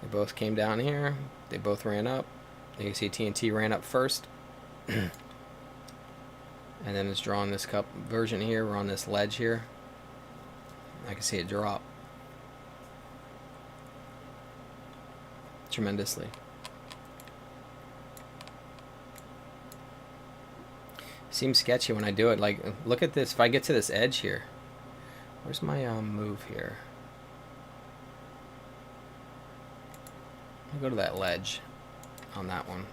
They both came down here. They both ran up. You can see TNT ran up first. And then it's drawing this cup version here. We're on this ledge here. I can see it drop tremendously. Seems sketchy when I do it. Like, look at this. If I get to this edge here, where's my move here? I'll go to that ledge on that one.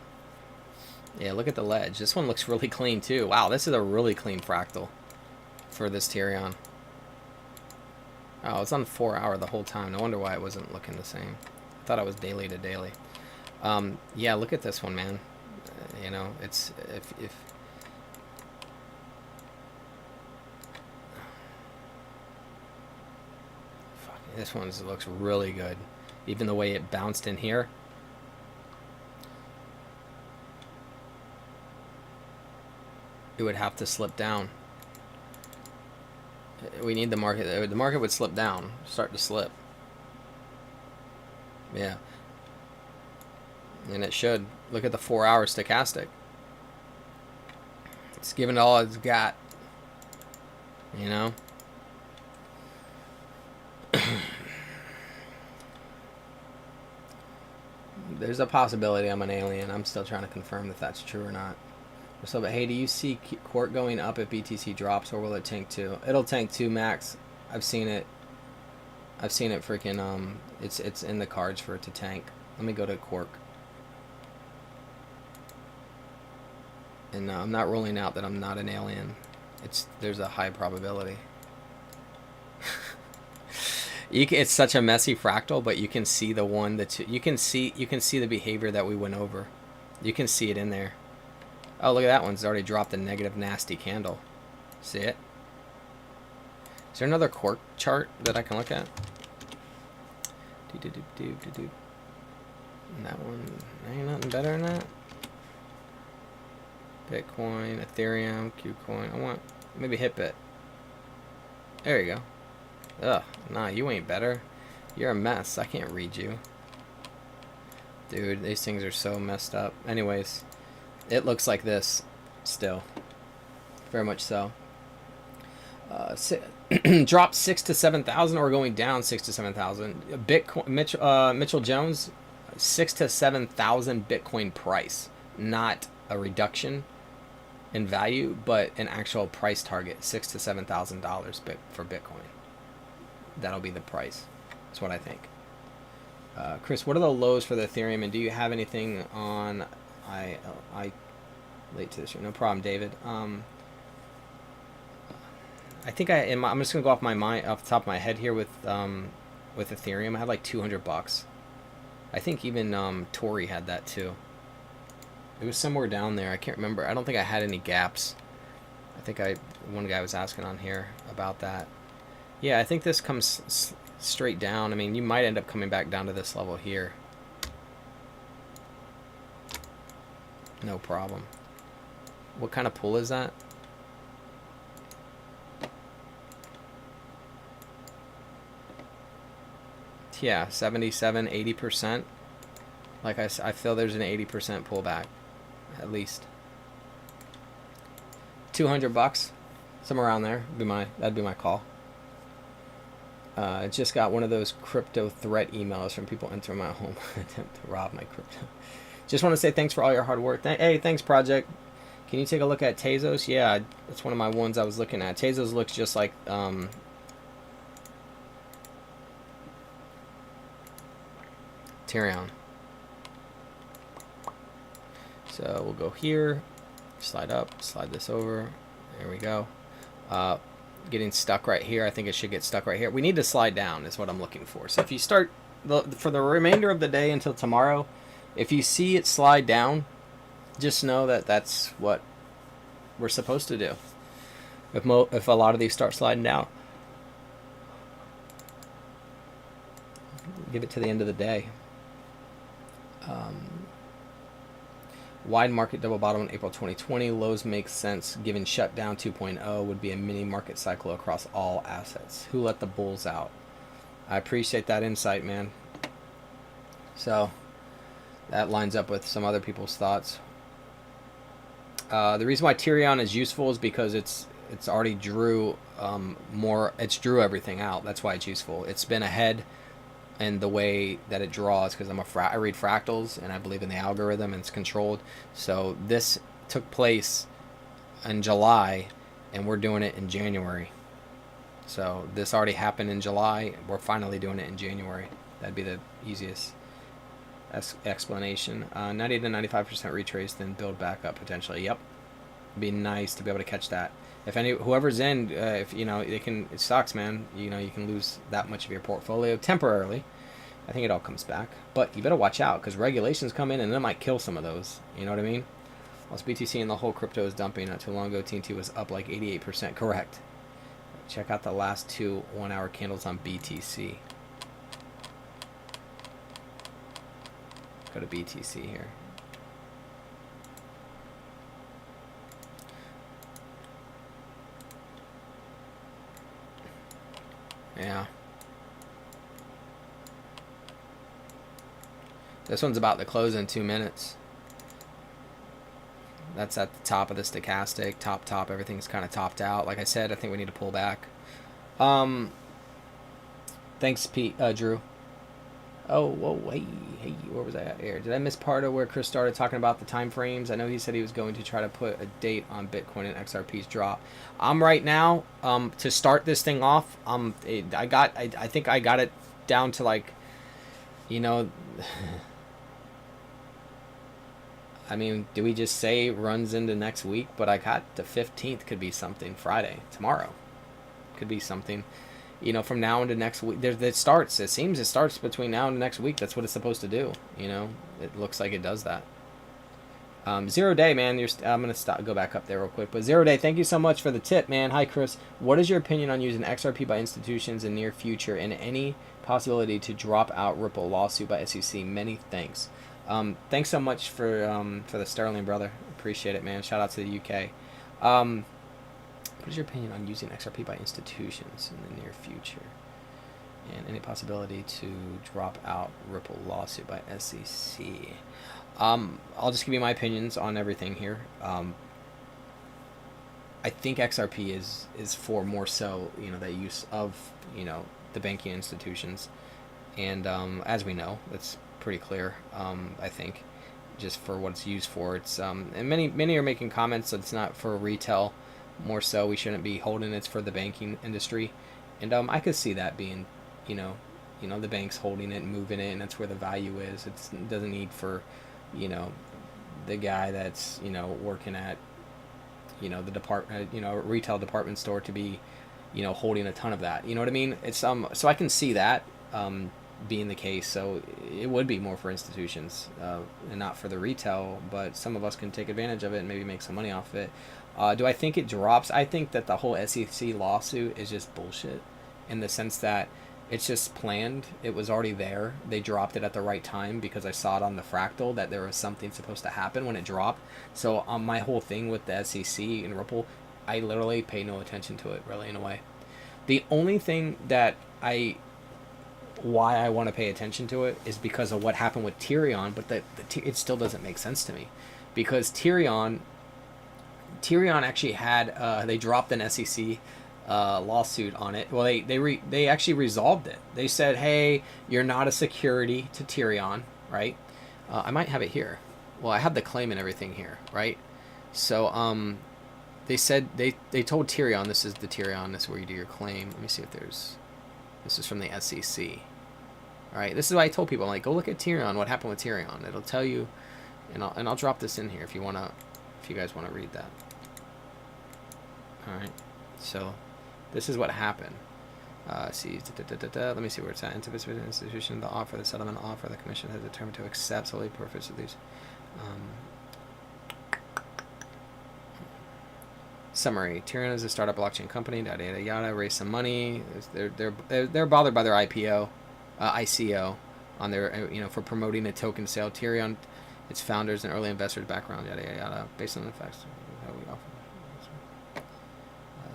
Yeah, look at the ledge. This one looks really clean too. Wow, this is a really clean fractal for this Ethereum. Oh, it's on 4 hour the whole time. No wonder why it wasn't looking the same. I thought it was daily to daily. Yeah, look at this one, man. You know, it's if this one looks really good. Even the way it bounced in here. It would have to slip down. We need the market. The market would slip down. Start to slip. Yeah. And it should. Look at the 4 hour stochastic. It's giving it all it's got. You know? There's a possibility I'm an alien. I'm still trying to confirm if that's true or not. So, but hey, do you see court going up if BTC drops, or will it tank too? It'll tank too, Max. I've seen it. I've seen it freaking, it's in the cards for it to tank. Let me go to Quark. And I'm not ruling out that I'm not an alien. There's a high probability. It's such a messy fractal, but you can see the one that you can see the behavior that we went over. You can see it in there. Oh, look at that one's already dropped a negative nasty candle. See it? Is there another Quark chart that I can look at? And that one, ain't nothing better than that. Bitcoin, Ethereum, Qcoin. I want maybe Hitbit. There you go. Ugh, nah, you ain't better. You're a mess. I can't read you. Dude, these things are so messed up. Anyways, it looks like this still. Very much so. Dropped 6,000 to 7,000, or going down 6,000 to 7,000. Bitcoin, Mitchell Jones, 6,000 to 7,000 Bitcoin price, not a reduction in value, but an actual price target, $6,000 to $7,000 for Bitcoin. That'll be the price. That's what I think. Chris, what are the lows for the Ethereum, and do you have anything on? I late to this year. No problem, David. I think I'm just gonna go off my mind, off the top of my head here with Ethereum. I had like $200. I think even Tori had that too. It was somewhere down there. I can't remember. I don't think I had any gaps. I think one guy was asking on here about that. Yeah, I think this comes straight down. I mean, you might end up coming back down to this level here. No problem. What kind of pull is that? Yeah, 77, 80%. Like I feel there's an 80% pullback, at least. $200, somewhere around there. That'd be my call. I just got one of those crypto threat emails from people entering my home attempt to rob my crypto. Just want to say thanks for all your hard work. Hey, thanks, Project. Can you take a look at Tezos? Yeah, that's one of my ones I was looking at. Tezos looks just like Ethereum. So we'll go here, slide up, slide this over. There we go. Getting stuck right here. I think it should get stuck right here. We need to slide down is what I'm looking for. So if you start for the remainder of the day until tomorrow, if you see it slide down, just know that that's what we're supposed to do. If a lot of these start sliding down, give it to the end of the day. Wide market double bottom in April 2020. Lows make sense given shutdown 2.0 would be a mini market cycle across all assets. Who let the bulls out? I appreciate that insight, man. So that lines up with some other people's thoughts. The reason why Tyrion is useful is because it's already drew it's drew everything out. That's why it's useful. It's been ahead in the way that it draws because I read fractals and I believe in the algorithm and it's controlled. So this took place in July and we're doing it in January. So this already happened in July. We're finally doing it in January. That'd be the easiest explanation. 90 to 95% retrace, then build back up potentially. Yep. It'd be nice to be able to catch that. If whoever's in, if you know, it sucks, man. You know, you can lose that much of your portfolio temporarily. I think it all comes back, but you better watch out because regulations come in and it might kill some of those. You know what I mean? Whilst BTC and the whole crypto is dumping, not too long ago, TNT was up like 88%. Correct. Check out the last 2 1-hour candles on BTC. Go to BTC here. Yeah. This one's about to close in 2 minutes. That's at the top of the stochastic. Top. Everything's kind of topped out. Like I said, I think we need to pull back. Thanks, Pete. Drew. Oh, whoa, hey, where was I at here? Did I miss part of where Chris started talking about the time frames? I know he said he was going to try to put a date on Bitcoin and XRP's drop. I'm right now, to start this thing off, I think I got it down to like, you know, I mean, do we just say runs into next week? But I got the 15th could be something. Friday, tomorrow, could be something. You know, from now into next week, it starts. It seems it starts between now and next week. That's what it's supposed to do. You know, it looks like it does that. 0 Day, man. I'm gonna go back up there real quick. But 0 Day, thank you so much for the tip, man. Hi, Chris. What is your opinion on using XRP by institutions in near future and any possibility to drop out Ripple lawsuit by SEC? Many thanks. Thanks so much for the Sterling, brother. Appreciate it, man. Shout out to the UK. What is your opinion on using XRP by institutions in the near future? And any possibility to drop out Ripple lawsuit by SEC? I'll just give you my opinions on everything here. I think XRP is for more so, you know, the use of, you know, the banking institutions. And as we know, that's pretty clear, I think, just for what it's used for. It's and many are making comments that it's not for retail. More so, we shouldn't be holding it for the banking industry, and I could see that being, you know, the banks holding it and moving it, and that's where the value is. It doesn't need for, you know, the guy that's, you know, working at, you know, the department, you know, retail department store to be, you know, holding a ton of that. You know what I mean? It's so I can see that being the case. So it would be more for institutions and not for the retail, but some of us can take advantage of it and maybe make some money off of it. Do I think it drops? I think that the whole SEC lawsuit is just bullshit in the sense that it's just planned. It was already there. They dropped it at the right time because I saw it on the fractal that there was something supposed to happen when it dropped. So on my whole thing with the SEC and Ripple, I literally pay no attention to it, really, in a way. The only thing that why I want to pay attention to it is because of what happened with Tyrion, but it still doesn't make sense to me because Tyrion actually had they dropped an SEC lawsuit on it. Well, they actually resolved it. They said, hey, you're not a security to Tyrion, right? I might have it here. Well, I have the claim and everything here, right? So they said they told Tyrion, this is the Tyrion, this is where you do your claim. Let me see if there's, this is from the SEC. All right, this is why I told people, I'm like, go look at Tyrion, what happened with Tyrion. It'll tell you, and I'll drop this in here if you guys want to read that. All right, so this is what happened. See, let me see where it's at. Anticipated institution, the offer, the settlement offer, the commission has determined to accept solely profits of these. Summary: Tyrion is a startup blockchain company. Yada yada yada. Raise some money. They're bothered by their ICO, on their for promoting a token sale. Tyrion, its founders and early investors' background. Yada yada yada. Based on the facts, how we offer.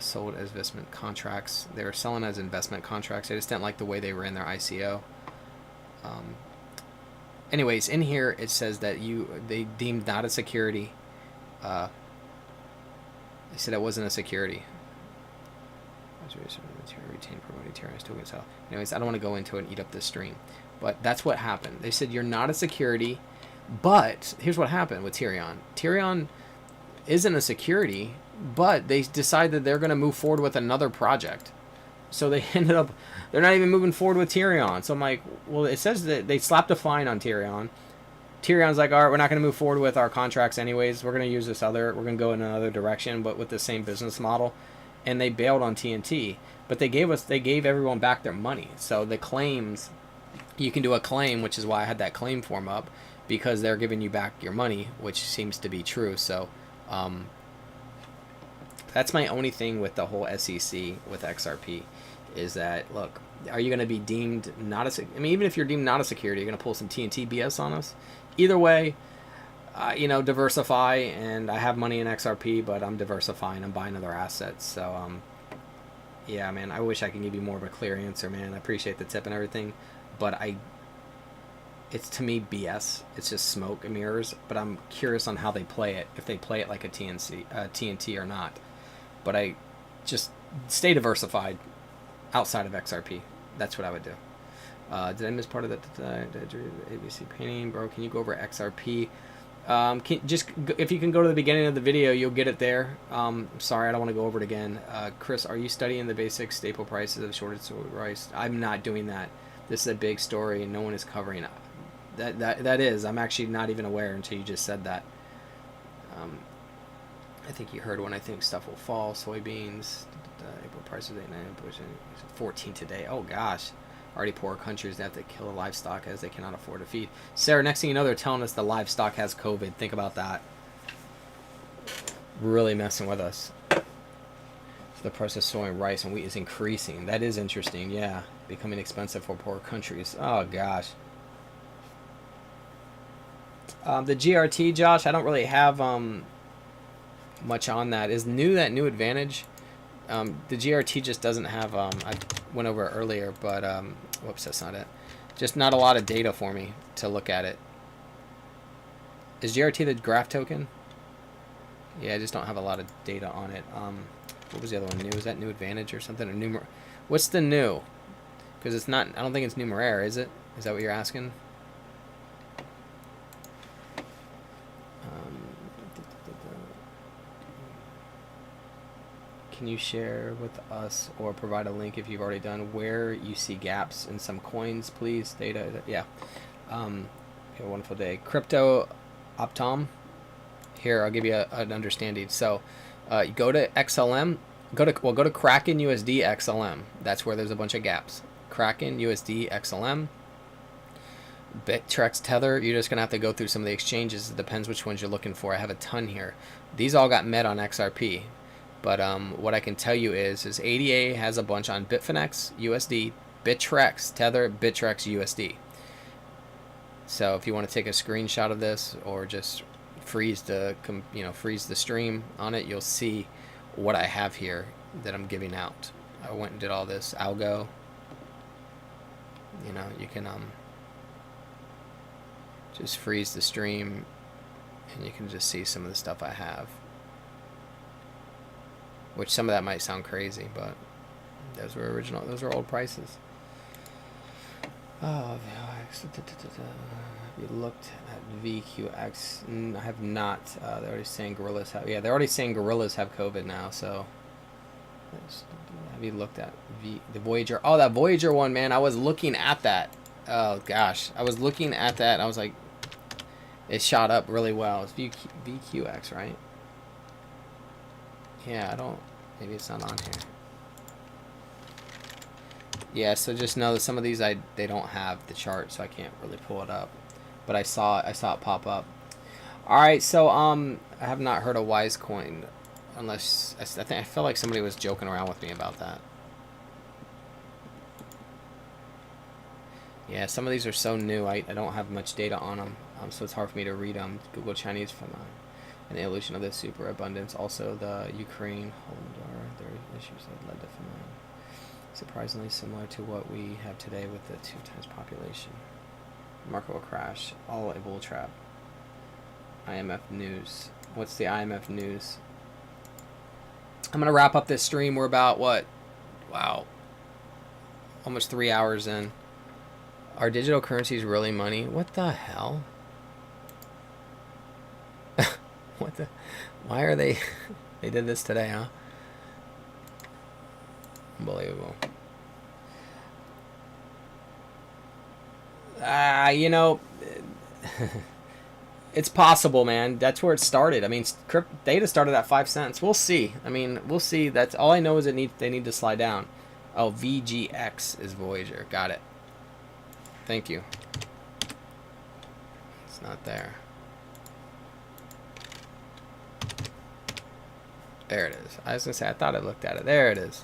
Sold as investment contracts. They were selling as investment contracts. I just didn't like the way they ran their ICO. anyways, in here it says that they deemed not a security. They said it wasn't a security. Retain promoting terrorist tokens. Anyways, I don't want to go into it and eat up this stream, but that's what happened. They said you're not a security, but here's what happened with Tyrion. Tyrion isn't a security, but they decided they're going to move forward with another project. So they ended up, they're not even moving forward with Tyrion. So I'm like, well, it says that they slapped a fine on Tyrion. Tyrion's like, all right, we're not going to move forward with our contracts anyways. We're going to use this other, we're going to go in another direction, but with the same business model. And they bailed on TNT, but they gave everyone back their money. So the claims, you can do a claim, which is why I had that claim form up, because they're giving you back your money, which seems to be true. So that's my only thing with the whole SEC with XRP, is that, look, are you going to be deemed not a, I mean, even if you're deemed not a security, you're going to pull some TNT BS on us? Either way, you know, diversify, and I have money in XRP, but I'm diversifying, I'm buying other assets. So yeah, man, I wish I could give you more of a clear answer, man. I appreciate the tip and everything, but it's to me BS. It's just smoke and mirrors, but I'm curious on how they play it, if they play it like a TNT or not. But I just stay diversified outside of XRP. That's what I would do. Did I miss part of that? ABC painting, bro? Can you go over XRP? If you can go to the beginning of the video, you'll get it there. Sorry, I don't want to go over it again. Chris, are you studying the basic staple prices of shorted rice? I'm not doing that. This is a big story, and no one is covering it. That is. I'm actually not even aware until you just said that. I think you heard when I think stuff will fall. Soybeans, April prices 8.9, 14 today. Oh gosh. Already poor countries that have to kill the livestock as they cannot afford to feed. Sarah, next thing you know, they're telling us the livestock has COVID. Think about that. Really messing with us. The price of soy and rice and wheat is increasing. That is interesting, yeah. Becoming expensive for poor countries. Oh, gosh. The GRT, Josh, I don't really have much on that. Is that new advantage? The GRT just doesn't have, I went over it earlier, but, whoops, that's not it. Just not a lot of data for me to look at it. Is GRT the graph token? Yeah, I just don't have a lot of data on it. What was the other one? New? Is that new advantage or something? Or what's the new? Because it's not, I don't think it's numeraire, is it? Is that what you're asking? Can you share with us or provide a link if you've already done where you see gaps in some coins, please? Data, yeah. Have a wonderful day. Crypto Optom. Here, I'll give you an understanding. So, you go to XLM. Go to Kraken USD XLM. That's where there's a bunch of gaps. Kraken USD XLM. Bittrex Tether. You're just gonna have to go through some of the exchanges. It depends which ones you're looking for. I have a ton here. These all got met on XRP. But what I can tell you is ADA has a bunch on Bitfinex, USD, Bittrex, Tether, Bittrex, USD. So if you want to take a screenshot of this or just freeze the stream on it, you'll see what I have here that I'm giving out. I went and did all this algo. You know, you can just freeze the stream, and you can just see some of the stuff I have. Which some of that might sound crazy, but those were original. Those are old prices. Oh, you looked at VQX? I have not. They're already saying gorillas have. Yeah, they're already saying gorillas have COVID now. So, have you looked at the Voyager? Oh, that Voyager one, man. I was looking at that. Oh gosh, I was looking at that. And I was like, it shot up really well. It's VQX, right? Yeah, I don't. Maybe it's not on here. Yeah, so just know that some of these they don't have the chart, so I can't really pull it up. But I saw it pop up. All right, so I have not heard of Wisecoin, unless I feel like somebody was joking around with me about that. Yeah, some of these are so new. I don't have much data on them, so it's hard for me to read them. Google Chinese for an illusion of the superabundance. Also, the Ukraine Holdar, their issues that led to famine. Surprisingly similar to what we have today with the 2 times population. Market will crash. All a bull trap. IMF news. What's the IMF news? I'm gonna wrap up this stream. We're about what? Wow. Almost 3 hours in. Are digital currencies really money? What the hell? What the? Why are they? They did this today, huh? Unbelievable. You know, it's possible, man. That's where it started. I mean, data started at 5 cents. We'll see. I mean, we'll see. That's all I know is they need to slide down. Oh, VGX is Voyager. Got it. Thank you. It's not there. There it is. I was gonna say I thought I looked at it. There it is.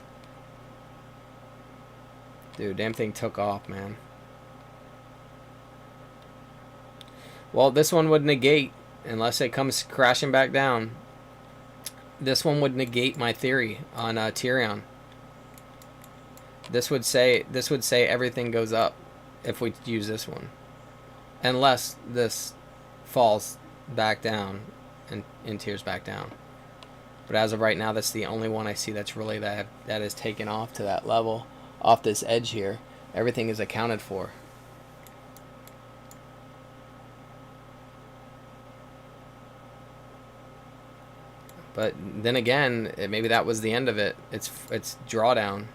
Dude, damn thing took off, man. Well, this one would negate, unless it comes crashing back down. This one would negate my theory on Ethereum. This would say everything goes up if we use this one, unless this falls back down and tears back down. But as of right now, that's the only one I see that's really that is taken off to that level, off this edge here. Everything is accounted for. But then again, maybe that was the end of it. It's drawdown.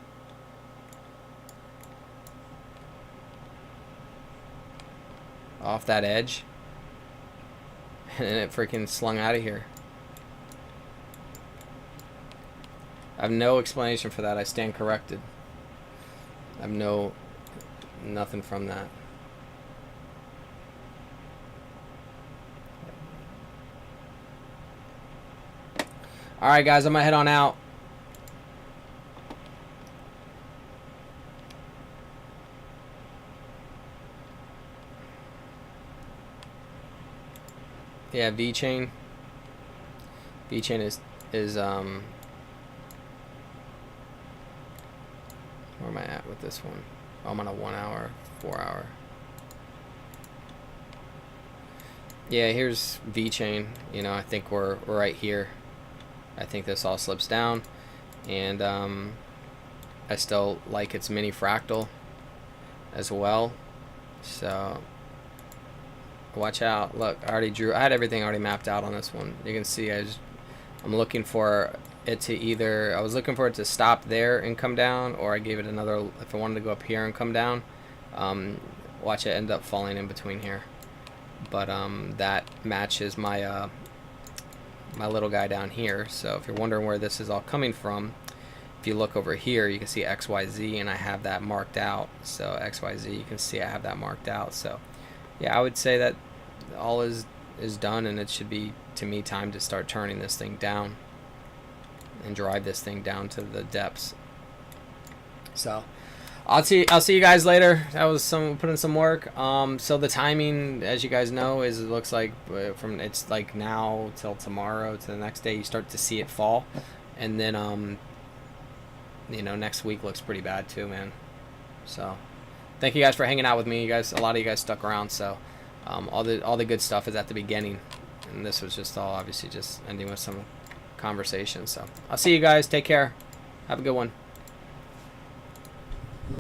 Off that edge. And it freaking slung out of here. I have no explanation for that. I stand corrected. I have nothing from that. Alright guys, I'm gonna head on out. Yeah, VeChain. VeChain is where am I at with this one? Oh, I'm on a 1 hour, 4 hour. Yeah, here's VeChain. You know, I think we're right here. I think this all slips down, and I still like its mini fractal as well. So watch out. Look, I had everything already mapped out on this one. You can see I'm looking for it to either, I was looking for it to stop there and come down, or I gave it another, if I wanted to go up here and come down, watch it end up falling in between here. But that matches my my little guy down here. So if you're wondering where this is all coming from, if you look over here, you can see XYZ, and I have that marked out. So XYZ, you can see I have that marked out. So yeah, I would say that all is done, and it should be, to me, time to start turning this thing down and drive this thing down to the depths. So I'll see you guys later. That was put in some work. So the timing, as you guys know, is, it looks like it's like now till tomorrow to the next day you start to see it fall, and then you know, next week looks pretty bad too, man. So thank you guys for hanging out with me. A lot of you guys stuck around. So all the good stuff is at the beginning, and this was just all obviously just ending with some conversation. So I'll see you guys. Take care. Have a good one.